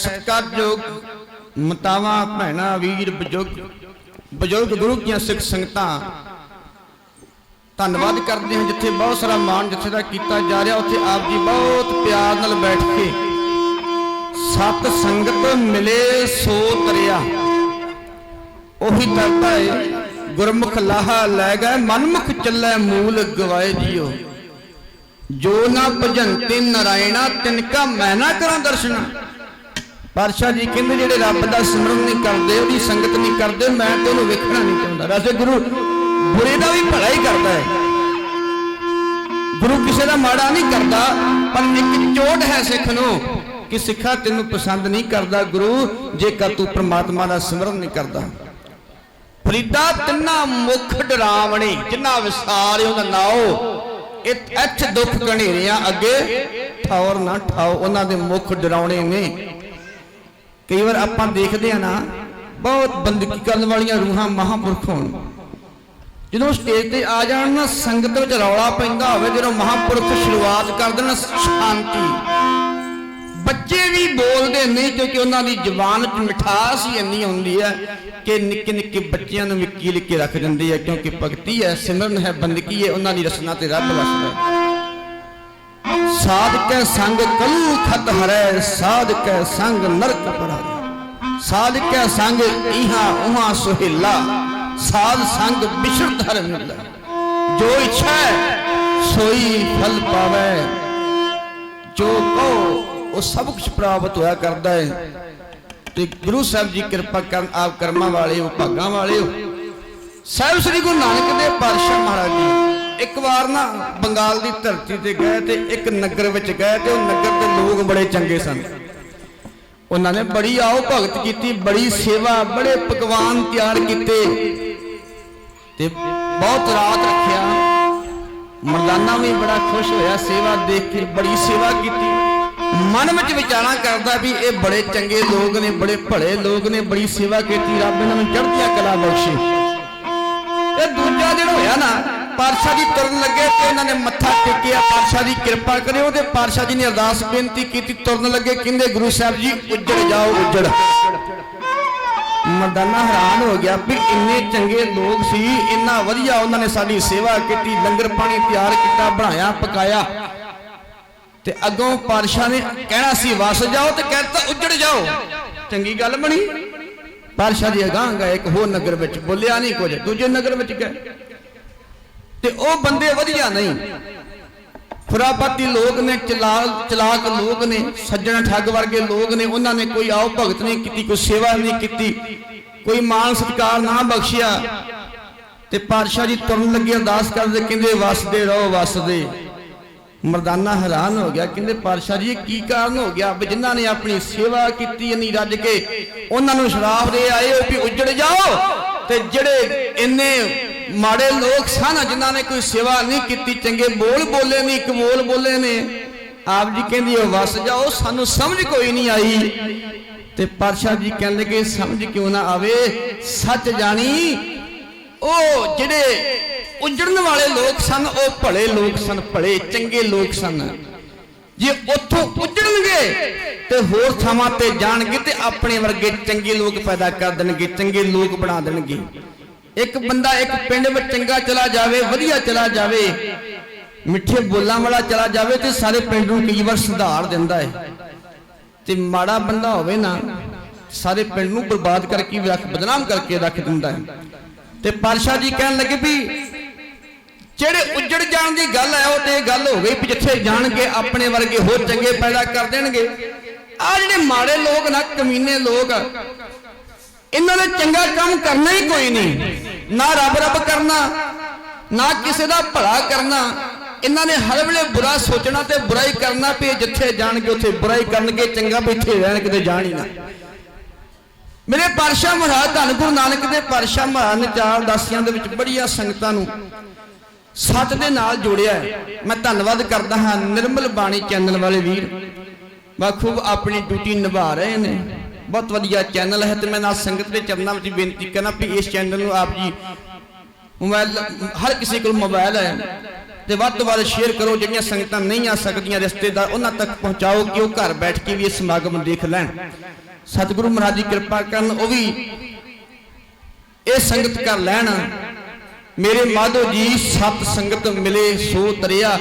सत्कारयोग मतावा भैणा वीर बजुर्ग गुरु की सिख संगतां धन्यवाद करते हैं। जिथे बहुत सारा मान जथे का किया जा रहा उत्थे आप जी बहुत प्यार नाल बैठ के ਸਤ ਸੰਗਤ ਮਿਲੇ ਸੋ ਤਰਿਆ। ਉਹੀ ਤਰਦਾ ਹੈ ਗੁਰਮੁਖ ਲਾਹਾ ਲੈ ਗਏ ਮਨਮੁਖ ਚੱਲੇ ਮੂਲ ਗਵਾਏ ਜੀਓ। ਜੋ ਨਾ ਭਜੰਤੇ ਨਾਰਾਇਣਾ ਤਿਨਕਾ ਮੈਂ ਨਾ ਕਰਾਂ ਦਰਸ਼ਨ। ਪਾਤਸ਼ਾਹ ਜੀ ਕਹਿੰਦੇ ਜਿਹੜੇ ਰੱਬ ਦਾ ਸਿਮਰਨ ਨਹੀਂ ਕਰਦੇ, ਉਹਦੀ ਸੰਗਤ ਨਹੀਂ ਕਰਦੇ, ਮੈਂ ਤੇ ਉਹਨੂੰ ਵੇਖਣਾ ਨਹੀਂ ਚਾਹੁੰਦਾ। ਵੈਸੇ ਗੁਰੂ ਬੁਰੇ ਦਾ ਵੀ ਭਲਾ ਹੀ ਕਰਦਾ ਹੈ, ਗੁਰੂ ਕਿਸੇ ਦਾ ਮਾੜਾ ਨਹੀਂ ਕਰਦਾ, ਪਰ ਇੱਕ ਚੋਟ ਹੈ ਸਿੱਖ ਨੂੰ ਕਿ ਸਿੱਖਾ ਤੈਨੂੰ ਪਸੰਦ ਨਹੀਂ ਕਰਦਾ ਗੁਰੂ ਜੇਕਰ ਤੂੰ ਪ੍ਰਮਾਤਮਾ ਦਾ ਸਿਮਰਨ ਨਹੀਂ ਕਰਦਾ। ਫਰੀਦਾ ਤਿੰਨਾ ਮੁਖ ਡਰਾਵਣੀ ਜਿੰਨਾ ਵਿਸਾਰ ਉਹਦਾ ਨਾਓ ਇੱਥੇ ਦੁੱਖ ਘਨੇਰਿਆਂ ਅੱਗੇ ਠੌਰ ਨਾ ਠਾਓ। ਉਹਨਾਂ ਦੇ ਮੁਖ ਡਰਾਉਣੇ ਨੇ। ਕਈ ਵਾਰ ਆਪਾਂ ਦੇਖਦੇ ਆ ਨਾ ਬਹੁਤ ਬੰਦਗੀ ਕਰਨ ਵਾਲੀਆਂ ਰੂਹਾਂ ਮਹਾਂਪੁਰਖ ਹੋਣ, ਜਦੋਂ ਸਟੇਜ ਤੇ ਆ ਜਾਣ ਨਾ ਸੰਗਤ ਵਿੱਚ ਰੌਲਾ ਪੈਂਦਾ ਹੋਵੇ, ਜਦੋਂ ਮਹਾਂਪੁਰਖ ਸ਼ੁਰੂਆਤ ਕਰ ਦੇਣ ਸ਼ਾਂਤੀ, ਬੱਚੇ ਵੀ ਬੋਲਦੇ ਨਹੀਂ ਕਿਉਂਕਿ ਉਹਨਾਂ ਦੀ ਜ਼ੁਬਾਨ 'ਚ ਮਿਠਾਸ ਹੀ ਇੰਨੀ ਹੁੰਦੀ ਹੈ ਕਿ ਨਿੱਕੇ ਨਿੱਕੇ ਬੱਚਿਆਂ ਨੂੰ ਵੀ ਕੀਲ ਕੇ ਰੱਖ ਦਿੰਦੇ ਆ, ਕਿਉਂਕਿ ਭਗਤੀ ਹੈ, ਸਿਮਰਨ ਹੈ, ਬੰਦਗੀ ਹੈ, ਉਹਨਾਂ ਦੀ ਰਸਨਾ ਤੇ ਰੱਬ ਵਸਦਾ। ਸਾਧ ਕੈ ਸੰਗ ਕਲੂ ਖਤ ਹਰੈ, ਸਾਧ ਕੈ ਸੰਗ ਨਰਕ ਪਰਾਰੇ। ਸਾਧ ਕੈ ਸੰਗ ਇਹਾਂ ਉਹਾਂ ਸੁਹੇਲਾ, ਸਾਧ ਸੰਗ ਬਿਛੜ ਧਰ ਮਿਲਾ। ਜੋ ਇੱਛਾ ਸੋਈ ਫਲ ਪਾਵੇ, ਜੋ ਕਹੋ ਉਹ ਸਭ ਕੁਝ ਪ੍ਰਾਪਤ ਹੋਇਆ ਕਰਦਾ ਹੈ। ਤੇ ਗੁਰੂ ਸਾਹਿਬ ਜੀ ਕਿਰਪਾ ਕਰਨ, ਆਪ ਕਰਮਾਂ ਵਾਲੇ ਹੋ, ਭਾਗਾਂ ਵਾਲੇ ਹੋ। ਸਾਹਿਬ ਸ੍ਰੀ ਗੁਰੂ ਨਾਨਕ ਦੇਵ ਪਾਤਸ਼ਾਹ ਮਹਾਰਾਜ ਜੀ ਇੱਕ ਵਾਰ ਨਾ ਬੰਗਾਲ ਦੀ ਧਰਤੀ ਤੇ ਗਏ ਤੇ ਇੱਕ ਨਗਰ ਵਿੱਚ ਗਏ ਤੇ ਉਹ ਨਗਰ ਦੇ ਲੋਕ ਬੜੇ ਚੰਗੇ ਸਨ। ਉਹਨਾਂ ਨੇ ਬੜੀ ਆਓ ਭਗਤ ਕੀਤੀ, ਬੜੀ ਸੇਵਾ, ਬੜੇ ਪਕਵਾਨ ਤਿਆਰ ਕੀਤੇ ਤੇ ਬਹੁਤ ਰਾਤ ਰੱਖਿਆ। ਮਰਦਾਨਾ ਵੀ ਬੜਾ ਖੁਸ਼ ਹੋਇਆ ਸੇਵਾ ਦੇਖ ਕੇ, ਬੜੀ ਸੇਵਾ ਕੀਤੀ। ਮਨ ਵਿੱਚ ਵਿਚਾਰਾਂ ਕਰਦਾ ਵੀ ਇਹ ਬੜੇ ਚੰਗੇ ਲੋਕ ਨੇ, ਬੜੇ ਭਲੇ ਲੋਕ ਨੇ, ਬੜੀ ਸੇਵਾ ਕੀਤੀ, ਰੱਬ ਇਹਨਾਂ ਨੂੰ ਚੜ੍ਹਦੀਆਂ ਕਲਾ ਬਖਸ਼ੇ। ਤੇ ਦੂਜਾ ਦਿਨ ਹੋਇਆ ਨਾ, ਪਾਤਸ਼ਾਹ ਜੀ ਤੁਰਨ ਲੱਗੇ ਤੇ ਇਹਨਾਂ ਨੇ ਮੱਥਾ ਟੇਕਿਆ, ਪਾਤਸ਼ਾਹ ਜੀ ਕਿਰਪਾ ਕਰਿਓ। ਤੇ ਪਾਤਸ਼ਾਹ ਜੀ ਨੇ ਅਰਦਾਸ ਬੇਨਤੀ ਕੀਤੀ, ਤੁਰਨ ਲੱਗੇ, ਕਹਿੰਦੇ ਗੁਰੂ ਸਾਹਿਬ ਜੀ ਉੱਜੜ ਜਾਓ, ਉੱਜੜ। ਮਰਦਾਨਾ ਹੈਰਾਨ ਹੋ ਗਿਆ ਵੀ ਇੰਨੇ ਚੰਗੇ ਲੋਕ ਸੀ, ਇੰਨਾ ਵਧੀਆ ਉਹਨਾਂ ਨੇ ਸਾਡੀ ਸੇਵਾ ਕੀਤੀ, ਲੰਗਰ ਪਾਣੀ ਤਿਆਰ ਕੀਤਾ, ਬਣਾਇਆ, ਪਕਾਇਆ, ਤੇ ਅੱਗੋਂ ਪਾਤਸ਼ਾਹ ਨੇ ਕਹਿਣਾ ਸੀ ਵਸ ਜਾਓ ਤੇ ਕਹਿਤਾ ਉੱਜੜ ਜਾਓ। ਚੰਗੀ ਗੱਲ ਬਣੀ। ਪਾਤਸ਼ਾਹ ਜੀ ਅਗਾਂਹ ਗਏ, ਇੱਕ ਹੋਰ ਨਗਰ ਵਿੱਚ, ਬੋਲਿਆ ਨਹੀਂ ਕੁਝ। ਦੂਜੇ ਨਗਰ ਵਿੱਚ ਗਏ ਤੇ ਉਹ ਬੰਦੇ ਵਧੀਆ ਨਹੀਂ, ਖੁਰਾਪਾਤੀ ਲੋਕ ਨੇ, ਚਲਾਕ ਲੋਕ ਨੇ, ਸੱਜਣ ਠੱਗ ਵਰਗੇ ਲੋਕ ਨੇ। ਉਹਨਾਂ ਨੇ ਕੋਈ ਆਓ ਭਗਤ ਨਹੀਂ ਕੀਤੀ, ਕੋਈ ਸੇਵਾ ਨਹੀਂ ਕੀਤੀ, ਕੋਈ ਮਾਣ ਸਤਿਕਾਰ ਨਾ ਬਖਸ਼ਿਆ। ਤੇ ਪਾਤਸ਼ਾਹ ਜੀ ਤੁਰਨ ਲੱਗੇ, ਅਰਦਾਸ ਕਰਦੇ, ਕਹਿੰਦੇ ਵਸਦੇ ਰਹੋ, ਵਸਦੇ। ਮਰਦਾਨਾ ਹੈਰਾਨ ਹੋ ਗਿਆ, ਕਹਿੰਦੇ ਪਾਤਸ਼ਾਹ ਜੀ ਇਹ ਕੀ ਕਾਰਨ ਹੋ ਗਿਆ ਵੀ ਜਿਨ੍ਹਾਂ ਨੇ ਆਪਣੀ ਸੇਵਾ ਕੀਤੀ ਇੰਨੀ ਰੱਜ ਕੇ, ਉਹਨਾਂ ਨੂੰ ਸ਼ਰਾਪ ਦੇ ਆਏ ਹੋ ਵੀ ਉੱਜੜ ਜਾਓ, ਤੇ ਜਿਹੜੇ ਇੰਨੇ ਮਾੜੇ ਲੋਕ ਸਨ ਜਿਨ੍ਹਾਂ ਨੇ ਕੋਈ ਸੇਵਾ ਨਹੀਂ ਕੀਤੀ, ਚੰਗੇ ਬੋਲ ਬੋਲੇ ਨਹੀਂ, ਇੱਕ ਬੋਲ ਬੋਲੇ ਨੇ, ਆਪ ਜੀ ਕਹਿੰਦੀ ਉਹ ਵਸ ਜਾਓ, ਸਾਨੂੰ ਸਮਝ ਕੋਈ ਨਹੀਂ ਆਈ। ਤੇ ਪਾਤਸ਼ਾਹ ਜੀ ਕਹਿਣ ਲੱਗੇ ਸਮਝ ਕਿਉਂ ਨਾ ਆਵੇ, ਸੱਚ ਜਾਣੀ ਉਹ ਜਿਹੜੇ ਉੱਜੜਨ ਵਾਲੇ ਲੋਕ ਸਨ ਉਹ ਭਲੇ ਲੋਕ ਸਨ, ਭਲੇ ਚੰਗੇ ਲੋਕ ਸਨ। ਜੇ ਉੱਥੋਂ ਉੱਜੜਨਗੇ ਤੇ ਹੋਰ ਥਾਵਾਂ ਤੇ ਜਾਣਗੇ ਤੇ ਆਪਣੇ ਵਰਗੇ ਚੰਗੇ ਲੋਕ ਪੈਦਾ ਕਰ ਦੇਣਗੇ, ਚੰਗੇ ਲੋਕ ਬਣਾ ਦੇਣਗੇ। ਇੱਕ ਬੰਦਾ ਇੱਕ ਪਿੰਡ ਵਿੱਚ ਚੰਗਾ ਚਲਾ ਜਾਵੇ, ਵਧੀਆ ਚਲਾ ਜਾਵੇ, ਮਿੱਠੇ ਬੋਲਾਂ ਵਾਲਾ ਚਲਾ ਜਾਵੇ ਤੇ ਸਾਰੇ ਪਿੰਡ ਨੂੰ ਕਈ ਵਾਰ ਸੁਧਾਰ ਦਿੰਦਾ ਹੈ। ਤੇ ਮਾੜਾ ਬੰਦਾ ਹੋਵੇ ਨਾ, ਸਾਰੇ ਪਿੰਡ ਨੂੰ ਬਰਬਾਦ ਕਰਕੇ ਬਦਨਾਮ ਕਰਕੇ ਰੱਖ ਦਿੰਦਾ ਹੈ। ਤੇ ਪਾਤਸ਼ਾਹ ਜੀ ਕਹਿਣ ਲੱਗੇ ਵੀ ਜਿਹੜੇ ਉੱਜੜ ਜਾਣ ਦੀ ਗੱਲ ਹੈ ਉਹ ਤੇ ਇਹ ਗੱਲ ਹੋ ਗਈ ਵੀ ਜਿੱਥੇ ਜਾਣਗੇ ਆਪਣੇ ਵਰਗੇ ਹੋਰ ਚੰਗੇ ਪੈਦਾ ਕਰ ਦੇਣਗੇ। ਆ ਜਿਹੜੇ ਮਾੜੇ ਲੋਕ ਨਾ, ਕਮੀਨੇ ਲੋਕ, ਇਹਨਾਂ ਨੇ ਚੰਗਾ ਕੰਮ ਕਰਨਾ ਹੀ ਕੋਈ ਨਹੀਂ, ਨਾ ਰੱਬ ਰੱਬ ਕਰਨਾ, ਨਾ ਕਿਸੇ ਦਾ ਭਲਾ ਕਰਨਾ। ਇਹਨਾਂ ਨੇ ਹਰ ਵੇਲੇ ਬੁਰਾ ਸੋਚਣਾ ਤੇ ਬੁਰਾਈ ਕਰਨਾ ਵੀ ਜਿੱਥੇ ਜਾਣਗੇ ਉੱਥੇ ਬੁਰਾਈ ਕਰਨਗੇ, ਚੰਗਾ ਵੀ ਇੱਥੇ ਰਹਿਣ, ਕਿਤੇ ਜਾਣ ਹੀ ਨਾ। ਮੇਰੇ ਪਾਤਸ਼ਾਹ ਮਹਾਰਾਜ ਧੰਨ ਗੁਰੂ ਨਾਨਕ ਦੇ ਪਾਤਸ਼ਾਹ ਮਹਾਰਾਜ ਨੇ 4 ਦਾਸੀਆਂ ਦੇ ਵਿੱਚ ਬੜੀਆਂ ਸੰਗਤਾਂ ਨੂੰ ਸੱਚ ਦੇ ਨਾਲ ਜੋੜਿਆ। ਮੈਂ ਧੰਨਵਾਦ ਕਰਦਾ ਹਾਂ ਨਿਰਮਲ ਬਾਣੀ ਚੈਨਲ ਵਾਲੇ ਵੀਰ, ਬਖੂਬ ਆਪਣੀ ਡਿਊਟੀ ਨਿਭਾ ਰਹੇ ਨੇ। ਬਹੁਤ ਵਧੀਆ ਚੈਨਲ ਹੈ ਤੇ ਮੈਂ ਨਾਲ ਸੰਗਤ ਦੇ ਚਰਨਾਂ ਵਿੱਚ ਬੇਨਤੀ ਕਰਨਾ ਵੀ ਇਸ ਚੈਨਲ ਨੂੰ ਆਪ ਜੀ ਮੋਬਾਈਲ, ਹਰ ਕਿਸੇ ਕੋਲ ਮੋਬਾਈਲ ਹੈ ਤੇ ਵੱਧ ਤੋਂ ਵੱਧ ਸ਼ੇਅਰ ਕਰੋ। ਜਿਹੜੀਆਂ ਸੰਗਤਾਂ ਨਹੀਂ ਆ ਸਕਦੀਆਂ, ਰਿਸ਼ਤੇਦਾਰ, ਉਹਨਾਂ ਤੱਕ ਪਹੁੰਚਾਓ ਕਿ ਉਹ ਘਰ ਬੈਠ ਕੇ ਵੀ ਇਹ ਸਮਾਗਮ ਦੇਖ ਲੈਣ। ਸਤਿਗੁਰੂ ਮਹਾਰਾਜ ਜੀ ਕਿਰਪਾ ਕਰਨ, ਉਹ ਵੀ ਇਹ ਸੰਗਤ ਕਰ ਲੈਣ। ਮੇਰੇ ਮਾਧੋ ਜੀ ਸਤ ਸੰਗਤ ਮਿਲੇ ਸੋ ਤਰਿਆ।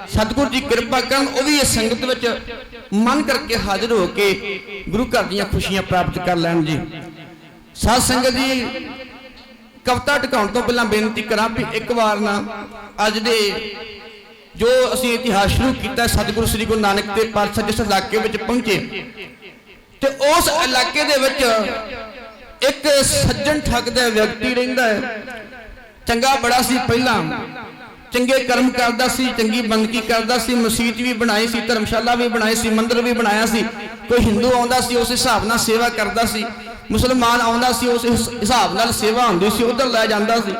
ਸਤਿਗੁਰੂ ਜੀ ਕਿਰਪਾ ਕਰਨ, ਉਹ ਵੀ ਇਸ ਸੰਗਤ ਵਿੱਚ मन करके हाजिर हो के गुरु घर दी खुशियां प्राप्त कर लैन जी। साध संगत जी कविता टिकाउण तो पहला बेनती करा भी एक बार ना अज दे जो असीं इतिहास शुरू किया सतगुरु श्री गुरु नानक देव पातशाह जिस इलाके में पहुंचे तो उस इलाके दे विच एक सज्जन ठग दा व्यक्ति रहिंदा है। चंगा बड़ा सी, पहला चंगे कर्म करदा सी, चंगी बंदगी करदा सी, मसीत भी बनाई सी, धर्मशाला भी बनाई सी, मंदिर भी बनाया सी। कोई हिंदू आउंदा सी उस हिसाब नाल सेवा करदा सी, मुसलमान आउंदा सी उस हिसाब नाल सेवा हुंदी सी, उधर लै जांदा सी।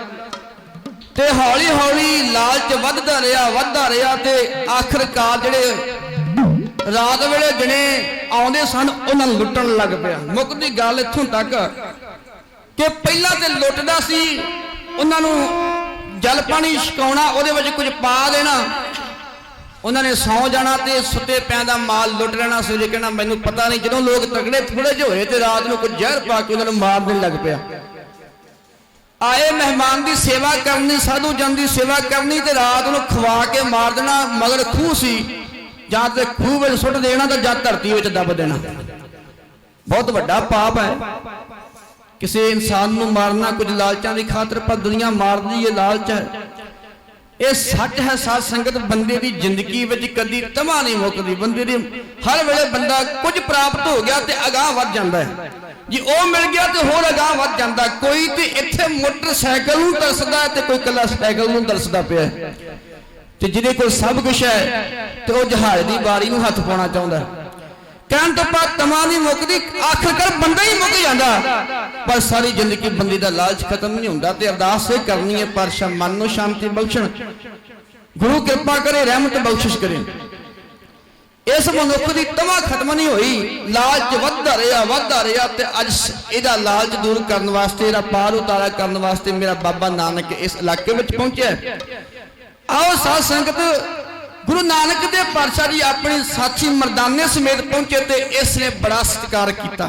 ते हौली हौली लालच वधदा रहा ते आखिरकार जिहड़े रात वेले दिने आउंदे सन उन्हां नूं लुੱਟਣ लग पिया। मुकदी गल इत्थों तक कि पहला ते लुੱਟदा सी, उन्हां नूं जल पानी छकाउणा, ਉਹਦੇ ਵਿੱਚ कुछ पा देना, उन्होंने सौ जाना तो सुते पैं दा माल लुੱਟ लेना। सवेरे कहना मैनूं पता नहीं। ਜਦੋਂ लोग तगड़े थोड़े ਜਿਹੇ होए तो रात ਨੂੰ कुछ ਜ਼ਹਿਰ पा के उन्होंने मारने लग पिया। आए मेहमान की सेवा करनी, साधु जन की सेवा करनी तो रात को खवा के मार देना। मगर खूह सी, जां तो खूह में सुट देना तो जां धरती में दब देना। बहुत बड़ा पाप है किसी इंसान को मारना कुछ लालचां की खातर, पर दुनिया मार दी है लालच है। ये सच है साध संगत, बंदे की जिंदगी में कभी तमा नहीं मुकदी। बंदे दी हर वेले बंदा कुछ प्राप्त हो गया तो अगाह वध जाता है जी, वो मिल गया तो होर अगाह वध जाता। कोई तो इत्थे मोटरसाइकिल नूं तरसदा ते कोई कला साइकिल नूं तरसदा पिया ते जिहदे कोल सब कुछ है तो वह जहाज की बारी नूं हथ पाउणा चाहुंदा। कहण तो बाद तमा नहीं मुकदी, आखिरकार बंदा ही मुक जाता। पर सारी जिंदगी बंदे का लालच खत्म नहीं होंदा। ते अरदास ये करनी है पातशाह मन नूं शांति बख्शण, गुरु कृपा करे, रहमत बख्शिश करे। इस मनुख की तमा खत्म नहीं हुई, लालच वधदा रहा ते अज इहदा लालच दूर करने वास्ते, इहदा पार उतारा करने वास्ते मेरा बाबा नानक इस इलाके में पहुंचा। आओ साध संगत, गुरु नानक देव पातशाह जी अपनी साथी मर्दाने समेत पहुंचे तो इसने बड़ा सत्कार किया।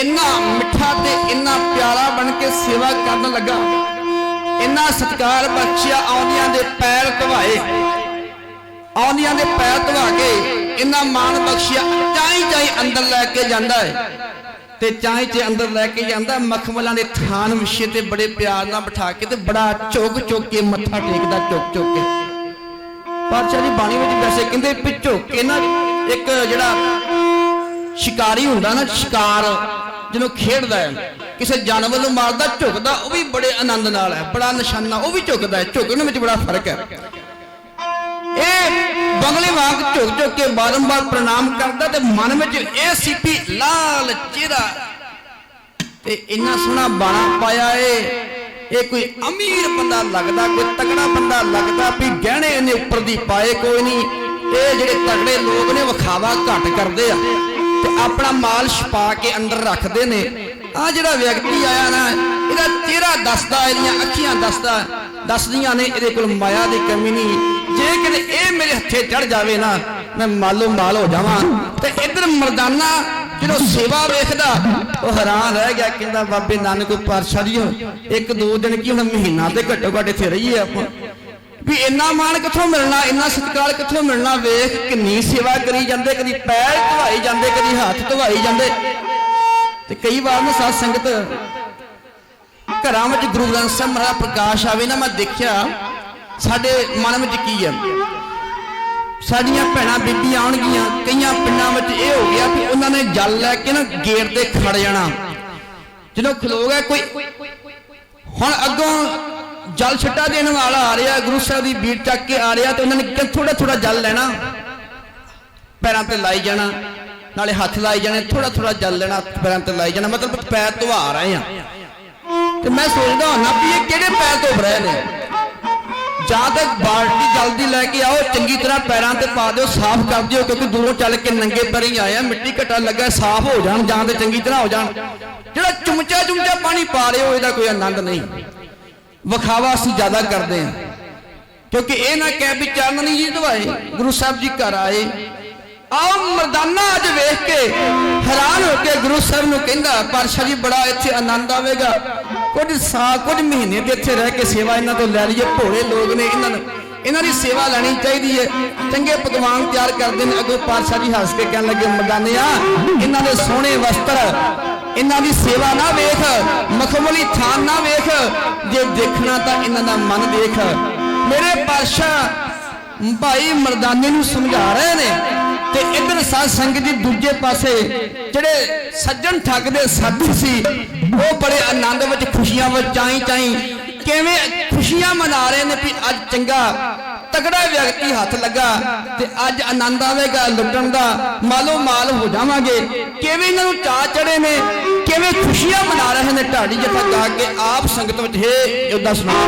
इन्ना मिठा ते इन्ना प्यारा बन के सेवा करन लगा, इन्ना सत्कार बख्शिया। आउंदियां दे पैर धवाए, आउंदियां दे पैर धवा के इन्ना मान बख्शिया। चाई अंदर लैके जांदा है ते चाई अंदर लैके जांदा। मखमलां दे थान विछे ते बड़े प्यार नाल बिठा के ते बड़ा झुक के मत्था टेकदा, झुक के। पातशाह जी बाणी में वैसे कहते भी झुक के ना, एक जिहड़ा शिकारी हुंदा ना, शिकार जिन्हों खेडदा है, किसी जानवर नूं मारदा झुकदा, वह भी बड़े आनंद नाल है। बड़ा निशाना वह भी झुकदा है, झुकने में बड़ा फर्क है। ये बंगले वांग झुक के बारंबार प्रणाम करता ते मन में यह सी भी लाल चेहरा ते इन्ना सोहना बाणा पाया है। ये कोई अमीर बंदा लगता, कोई तगड़ा बंदा लगता भी गहने इन्हें उपर दी पाए कोई नहीं। ये जिहड़े तगड़े लोग ने विखावा घट करते ते अपना माल छुपा के अंदर रखते ने। आ जिहड़ा व्यक्ति आया ना, इहदा चेहरा दसदा, इहदियां अखियां दसदियां ने इहदे कोल माया की कमी नहीं। जे किते ये मेरे हथे चढ़ जाए ना, मैं मालो माल हो जावां। ते इधर मर्दाना जो सेवा वेखदा वो हैरान रह गया, कहता बाबे नानक पातशाह जी एक दो दिन की हम महीना तो घट्टो घट इत्थे रहीए आपां भी इन्ना मान कित्थों मिलना, इन्ना सत्कार कित्थों मिलना। वेख किन्नी सेवा करी जांदे, कदी पैर धवाई जांदे, कदी हाथ धवाई जांदे। ते कई बार ना साध संगत घरां विच गुरु ग्रंथ साहिब महाराज प्रकाश आवे ना, मैं देखिया साडे मन में की है, साडियां भैणां बीबियां आउणगियां, कईयां पिंडां विच इह हो गया भी उन्होंने जल लैके ना गेट ते खड़ जाना। जदों खलो गए कोई हुण अगों जल छिट्टा देने वाला आ रहा, गुरु साहब की बीट चक के आ रहा, तो उन्होंने थोड़ा थोड़ा जल लेना, पैरों ते लाई जाना, नाले हथ लाई जाने, थोड़ा थोड़ा जल लेना, पैरों ते लाई जाना, मतलब पैर धवा रहे हैं। तो मैं सोचता होना भी ये किहड़े पैर धो रहे हैं। ਜਾਂ तक बाल्टी जल्दी लैके आओ, चंगी तरह पैरों से पा दो, साफ कर दियो, क्योंकि दूरों चल के नंगे पैरी आए, मिट्टी घटा लगा, साफ हो जान, जां ते चंगी तरह हो जान। जो चुमचा चुमचा पानी पा रहे हो, इसका कोई आनंद नहीं। विखावा असीं ज्यादा करते हैं, क्योंकि यह ना कह भी चरण नहीं जी धवाए, गुरु साहब जी घर आए। आओ मर्दाना अज वेख के हैरान होकर गुरु साहब नूं कहंदा पातशाह जी बड़ा इत्थे आनंद आवेगा, कुछ साल कुछ महीने इत्थे रह के सेवा इन्हां तो लै लईए, भोले लोग ने, इन्हां इन्हां दी सेवा लेनी चाहिए है। चंगे पकवान तैयार करते हैं। अगों पातशाह जी हस के कहन लगे मर्दानिया इन्हां दे सोहणे वस्त्र इन्हां दी सेवा ना वेख, मखमली थान ना वेख, जे देखना तो इन्हां दा मन देख। मेरे पातशाह भाई मर्दाने नूं समझा रहे ने ते इधर साध संगत जी दूजे पासे जिहड़े सज्जन ठग दे साथी सी वो बड़े आनंद विच खुशियां विच चाई चाई किवें खुशियां मना रहे ने भी अज चंगा तगड़ा व्यक्ति हाथ लगा ते अज आनंद आवेगा लुटण दा, मालो माल हो जावांगे। किवें इन्हां नूं चा चढ़े ने, किवें खुशियां मना रहे ने। ढाडी जफा गा के आप संगत विच हे योद्धा सुना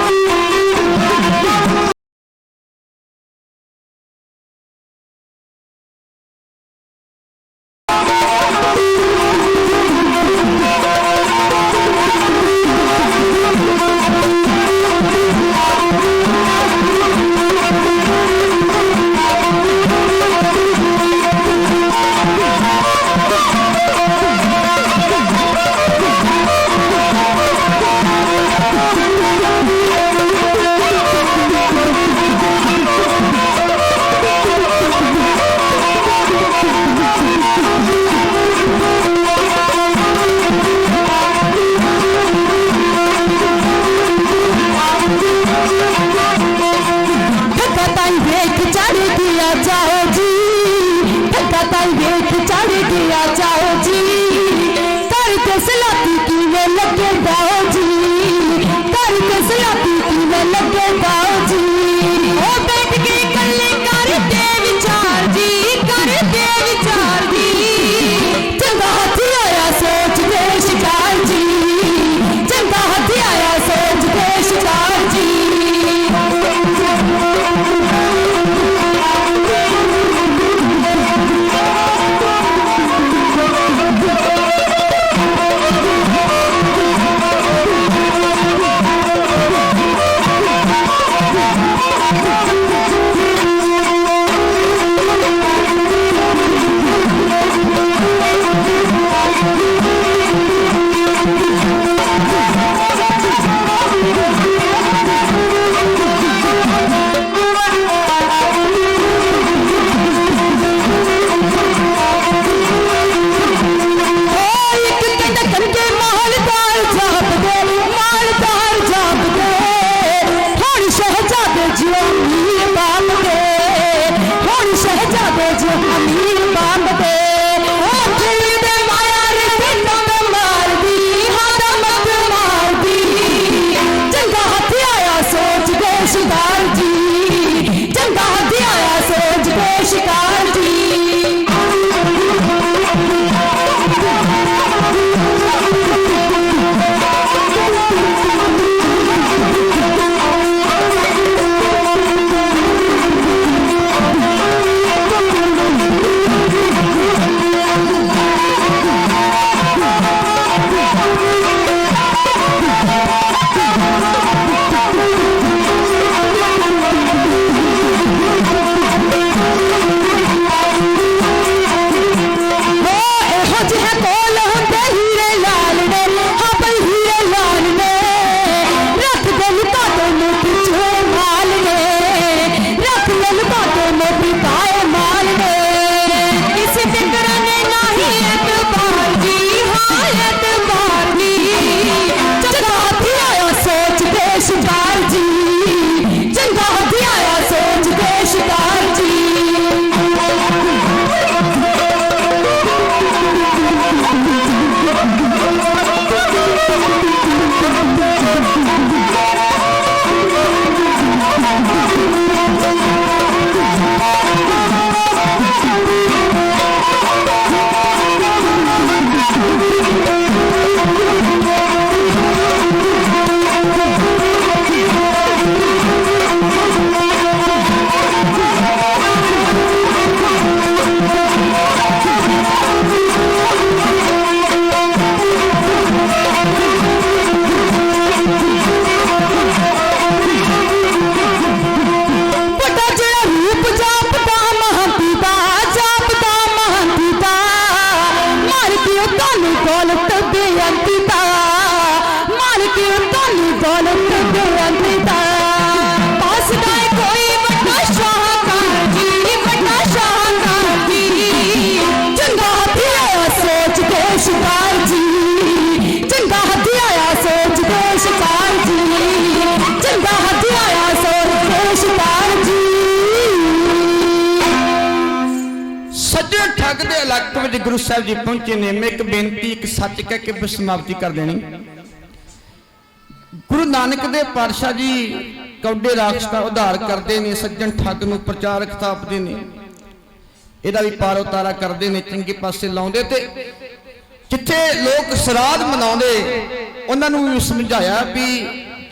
दौलत दौलत दौलत पास कोई वक्त में गुरु साहब जी पहुंचे ने, मैं एक बेनती एक सच कह के फिर समाप्ति कर देनी। गुरु नानक देव पातशाह जी कौडे राखश का उद्धार करते हैं, सज्जन ठग नूं प्रचारक थापते हैं, इहदा भी पार उतारा करते हैं, चंगे पासे लाउंदे ते जिथे लोग श्राद्ध मनाउंदे उन्हां नूं भी समझाया भी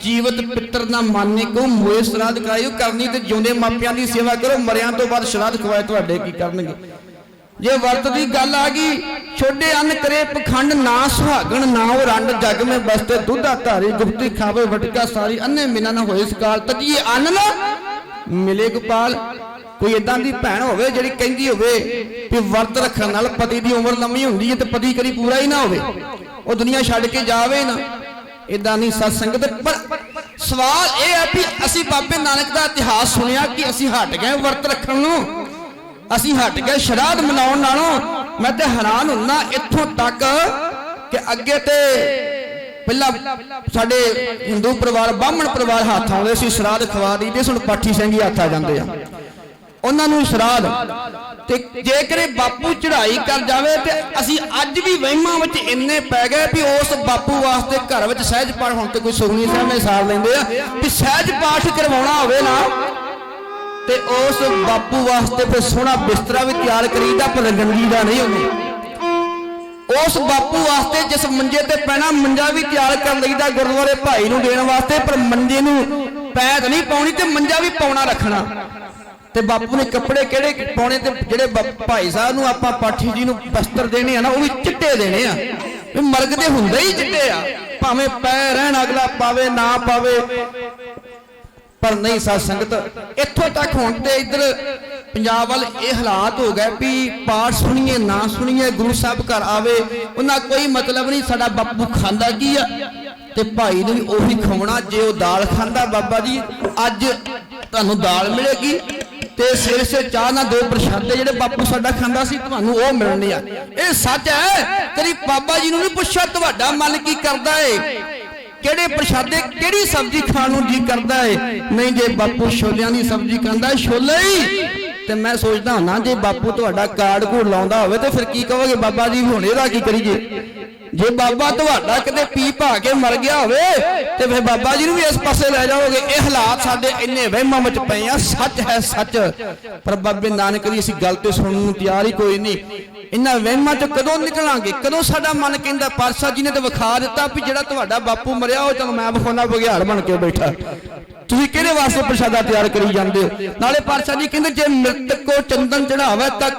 जीवत पितर ना माने को मोए श्राद्ध कराइयो, करनी ते जिउंदे मापियां दी सेवा करो, मरियां तो बाद श्राद्ध खवाए तुहाडे की करनगे। जे वर्त की गल आ गई, छोड़े अन्न करे पखंड, ना सुहागण ना वो रंड, जग में बसते दुधा धारी, गुप्ती खावे वटका सारी, अन्ने मिना न होए सकाल, तजिए अन्न ना मिले गोपाल। कोई इदां दी भैन होवे जिहड़ी कहंदी होवे कि वर्त रखण नाल पति दी उम्र लंबी हुंदी है ते पति कदी पूरा ही ना होवे, वो दुनिया छड्ड के जावे ना, इदां नहीं सत संगत। पर सवाल यह है कि असी बाबे नानक दा इतिहास सुनिया कि असी हट गए वर्त रखण नूं, असी हट गए श्राद्ध मनाउण नालों। मैं ते हैरान हुन्ना इत्थों तक कि अगे ते पहला साडे हिंदू परिवार ब्राह्मण परिवार हत्थ आउंदे सी, श्राद्ध खवा दईदे, हुण पाठी ਸਿੰਘ हत्थ आ जांदे आ, उन्हां नूं श्राद्ध। ते जेकर बापू चढ़ाई कर जावे ते असी अज भी वहमां विच इन्ने पै गए भी उस बापू वास्ते घर विच सहज पाठ, हुण ते कोई सुखनी साहब ने सार लैंदे आ भी सहज पाठ करवाउणा होवे ना ते उस बापू वास्ते फिर सोहना बिस्तरा भी तैयार करीदा, पर गंदी दा नहीं होंदी। उस बापू वास्ते जिस मंजे ते पैना मंजा भी तैयार कर लईदा गुरुद्वारे भाई नूं देण वास्ते, पर मंजे नूं पैद नहीं पाउणी ते मंजा भी पाउणा रखना। ते बापू ने कपड़े किहड़े पाउणे ते जिहड़े भाई साहब नूं आपां पाठी जी नूं वस्त्र देने आ ना, वो भी चिट्टे देने आ, मरग दे हुंदे ही चिट्टे आ, भावें पै रहण अगला पावे ना पावे। पर नहीं साध संगत इत्थों तक हुण ते इधर पंजाब वाल ये हालात हो गए भी पाठ सुनिए ना सुनिए, गुरु साहब घर आवे उन्हां कोई मतलब नहीं, साडा बापू खांदा की आ ते भाई नूं भी ओही खवाउणा। जे वो दाल खांदा बाबा जी अज तुहानूं दाल मिलेगी ते सिर से चाह ना दो प्रशादे जिहड़े बापू साडा खांदा सी तुहानूं ओह मिलणे आ। ये सच है, कदी बाबा जी नूं नहीं पुछया तुहाडा मन की करदा है, किहड़े प्रशादे किहड़ी सब्जी खाण नूं जी करदा है? नहीं जे बापू छोलियां दी सब्जी खांदा है छोले ही, ते मैं सोचदा हुन्ना जे बापू तुहाडा कार्ड कूड़ लाउंदा होवे ते फिर की कहोगे बाबा जी हुण इहदा की करीए? जे बाबा तुहाडा किते पी भा के मर गया होवे ते फिर बाबा जी नूं भी इस पासे लै जाओगे। ये हालात साडे इन्ने वहमां विच पए आ, सच है सच, पर बाबे नानक दी असीं गल ते सुणन नूं तैयार ही कोई नहीं। इन्हां वहमां चों कदों निकलांगे? कदों साडा मन कहंदा? पातशाह जी ने तो विखा दिता भी जिहड़ा तुहाडा बापू मरिया ਉਹ चलो मैं विखाउणा बघियाड़ बन के बैठा, तुसीं किहदे वास्ते प्रसादा तैयार करी जांदे हो? नाले पातशाह जी कहंदे जे मृतक को चंदन चढ़ावे तक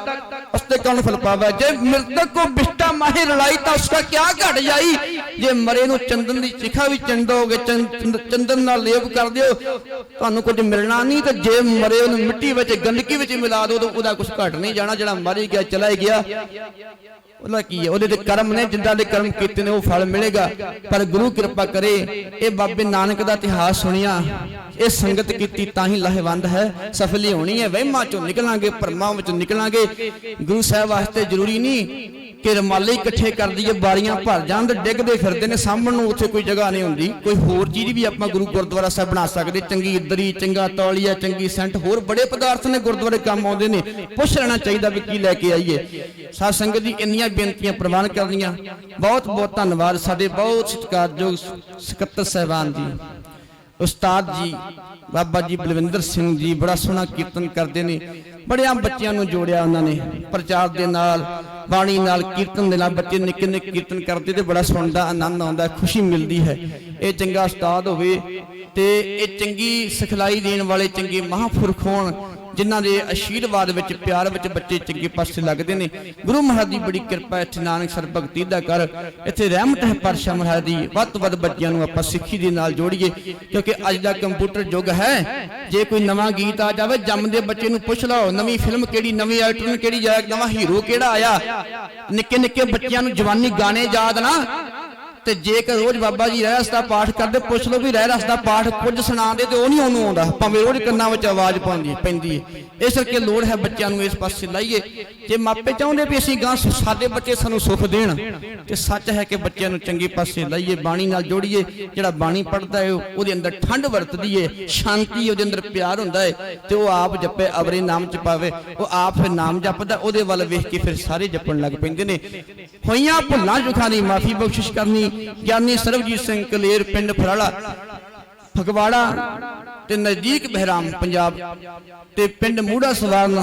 उसते कौन फल पावे, जे मृतक को बिष्टा माही रलाई तो उसका क्या घट जाई। जे मरे नूं चंदन दी चिखा भी चंदोगे, चंदन नाल लेप कर दिओ तुहानूं कुछ मिलना नहीं, ते जे मरे उहनूं मिट्टी विच गंदगी विच मिला दो तो उहदा कुछ घट नहीं जाना। जिहड़ा मर गया चला ही गया, ਉਹਦਾ ਕੀ ਹੈ? ਉਹਦੇ ਤੇ ਕਰਮ ਨੇ, ਜਿੰਦਾਂ ਦੇ ਕਰਮ ਕੀਤੇ ਨੇ ਉਹ ਫਲ ਮਿਲੇਗਾ। ਪਰ ਗੁਰੂ ਕਿਰਪਾ ਕਰੇ ਇਹ ਬਾਬੇ ਨਾਨਕ ਦਾ ਇਤਿਹਾਸ ਸੁਣਿਆ, ਇਹ ਸੰਗਤ ਕੀਤੀ ਤਾਂ ਹੀ ਲਾਹੇਵੰਦ ਹੈ, ਸਫਲੀ ਹੋਣੀ ਹੈ। ਵਹਿਮਾਂ ਚੋਂ ਨਿਕਲਾਂਗੇ, ਭਰਮਾਂ ਵਿੱਚੋਂ ਨਿਕਲਾਂਗੇ। ਗੁਰੂ ਸਾਹਿਬ ਵਾਸਤੇ ਜ਼ਰੂਰੀ ਨਹੀਂ कि रमाले इकट्ठे कर दिए, बारियां भर जान डिगते फिरते ने, सामण नूं उत्थे कोई जगह नहीं होंदी। कोई होर चीज़ भी आपां गुरु गुरुद्वारा साहब बना सकते, चंगी इदरी, चंगा तौलिया, चंगी सेंट, होर बड़े पदार्थ ने गुरुद्वारे काम आउंदे ने। पुछ लेना चाहिए भी की लैके आईए। साध संगत जी इन्नियां बेनतियां प्रवान करनियां, बहुत बहुत धन्नवाद साडे बहुत सत्कारयोग सकत्तर साहिबान जी, उस्ताद जी बाबा जी बलविंदर सिंह जी बड़ा सोहना कीर्तन करते हैं। बड़िया बच्चों को जोड़िया उन्होंने प्रचार के नाल, बाणी नाल, कीर्तन के नाल। बच्चे निक्के निक्के कीर्तन करते तो बड़ा सुनने का आनंद आता, खुशी मिलती है। ये चंगा उस्ताद होवे ते ये चंगी सिखलाई देने वाले चंगे महापुरख होण, जिन्हां दे आशीर्वाद विच प्यार विच बच्चे चंगे पासे लगते हैं। गुरु महाराज की बड़ी कृपा इत्थे नानक सर भगती दा कर, इत्थे रहमत है पातशाह महाराज की। वध तो वध बच्चों को आपां सिੱਖੀ दे नाल जोड़िए, क्योंकि अज दा कंप्यूटर युग है। जे कोई नवा गीत आ जाए, जमदे बच्चे नूं पुछ लो नवी फिल्म किहड़ी, नवी एक्टर किहड़ी, नवा हीरो किहड़ा आया, निक्के निक्के बच्चों नूं जवानी गाने याद ना, ਤੇ ਜੇਕਰ ਰੋਜ਼ ਬਾਬਾ ਜੀ ਰਹਿ ਰਸ ਦਾ ਪਾਠ ਕਰਦੇ, ਪੁੱਛ ਲਓ ਵੀ ਰਹਿ ਰਸ ਦਾ ਪਾਠ ਕੁਝ ਸੁਣਾਉਂਦੇ ਤੇ ਉਹ ਨਹੀਂ ਉਹਨੂੰ ਆਉਂਦਾ, ਭਾਵੇਂ ਰੋਜ਼ ਕੰਨਾਂ ਵਿੱਚ ਆਵਾਜ਼ ਪੈਂਦੀ ਹੈ। ਇਸ ਕਰਕੇ ਲੋੜ ਹੈ ਬੱਚਿਆਂ ਨੂੰ ਇਸ ਪਾਸੇ ਲਾਈਏ। ਜੇ ਮਾਪੇ ਚਾਹੁੰਦੇ ਵੀ ਅਸੀਂ ਗਾਂ ਸਾਡੇ ਬੱਚੇ ਸਾਨੂੰ ਸੁੱਖ ਦੇਣ, ਤੇ ਸੱਚ ਹੈ ਕਿ ਬੱਚਿਆਂ ਨੂੰ ਚੰਗੇ ਪਾਸੇ ਲਾਈਏ, ਬਾਣੀ ਨਾਲ ਜੋੜੀਏ। ਜਿਹੜਾ ਬਾਣੀ ਪੜ੍ਹਦਾ ਹੈ ਉਹਦੇ ਅੰਦਰ ਠੰਡ ਵਰਤਦੀ ਹੈ, ਸ਼ਾਂਤੀ, ਉਹਦੇ ਅੰਦਰ ਪਿਆਰ ਹੁੰਦਾ ਹੈ, ਤੇ ਉਹ ਆਪ ਜਪੇ, ਅਵਰੇ ਨਾਮ ਚ ਪਾਵੇ। ਉਹ ਆਪ ਫਿਰ ਨਾਮ ਜਪਦਾ, ਉਹਦੇ ਵੱਲ ਵੇਖ ਕੇ ਫਿਰ ਸਾਰੇ ਜਪਣ ਲੱਗ ਪੈਂਦੇ ਨੇ। ਹੋਈਆਂ ਭੁੱਲਾਂ ਚੁੱਕਾਂ ਦੀ ਮਾਫੀ ਬਖਸ਼ਿਸ਼ ਕਰਨੀ। ਗਿਆਨੀ ਸਰਬਜੀਤ ਸਿੰਘ ਕਲੇਰ, ਪਿੰਡ ਫਰਾਲਾ, ਫਗਵਾੜਾ ਤੇ ਨਜ਼ਦੀਕ ਬਹਿਰਾਮ ਪੰਜਾਬ, ਤੇ ਪਿੰਡ ਮੂੜਾ ਸਵਾਰਨਾ,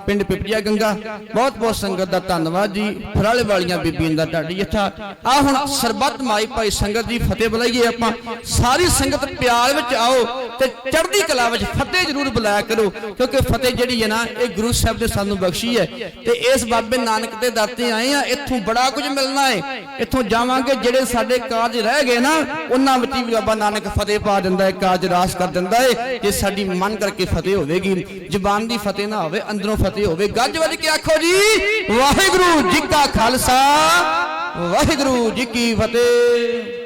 ਪਿੰਡ ਪਿਪਲੀਆ ਗੰਗਾ। ਬਹੁਤ ਬਹੁਤ ਸੰਗਤ ਦਾ ਧੰਨਵਾਦ ਜੀ। ਫਰਾਲੇ ਵਾਲੀਆਂ ਬੀਬੀਆਂ ਦਾ ਢਾਡੀ ਜੱਥਾ। ਆ ਹੁਣ ਸਰਬੱਤ ਮਾਈ ਭਾਈ ਸੰਗਤ ਦੀ ਫਤਿਹ ਬੁਲਾਈਏ ਆਪਾਂ। ਸਾਰੀ ਸੰਗਤ ਪਿਆਰ ਵਿੱਚ ਆਓ ਤੇ ਚੜ੍ਹਦੀ ਕਲਾ ਵਿੱਚ ਫਤਿਹ ਜ਼ਰੂਰ ਬੁਲਾਇਆ ਕਰੋ, ਕਿਉਂਕਿ ਫਤਿਹ ਜਿਹੜੀ ਹੈ ਨਾ, ਇਹ ਗੁਰੂ ਸਾਹਿਬ ਨੇ ਸਾਨੂੰ ਬਖਸ਼ੀ ਹੈ। ਤੇ ਇਸ ਬਾਬੇ ਨਾਨਕ ਦੇ ਦਰ ਤੇ ਆਏ ਆ, ਇੱਥੋਂ ਬੜਾ ਕੁਝ ਮਿਲਣਾ ਹੈ। ਇੱਥੋਂ ਜਾਵਾਂਗੇ, ਜਿਹੜੇ ਸਾਡੇ ਕਾਰਜ ਰਹਿ ਗਏ ਨਾ, ਉਹਨਾਂ ਵਿੱਚ ਵੀ ਬਾਬਾ ਨਾਨਕ ਫਤਿਹ ਪਾ ਦਿੰਦਾ ਹੈ, ਕਾਰਜ ਰਾਸ ਕਰ ਦਿੰਦਾ ਹੈ। ਜੇ ਸਾਡੀ ਮਨ ਕਰਕੇ ਫਤਿਹ ਹੋਵੇਗੀ, ਜ਼ੁਬਾਨ ਦੀ ਫਤਿਹ ਨਾ ਹੋਵੇ, ਅੰਦਰੋਂ ਫਤਿਹ ਹੋਵੇ। ਗੱਜ ਵੱਜ ਕੇ ਆਖੋ ਜੀ, ਵਾਹਿਗੁਰੂ ਜੀ ਕਾ ਖਾਲਸਾ, ਵਾਹਿਗੁਰੂ ਜੀ ਕੀ ਫਤਿਹ।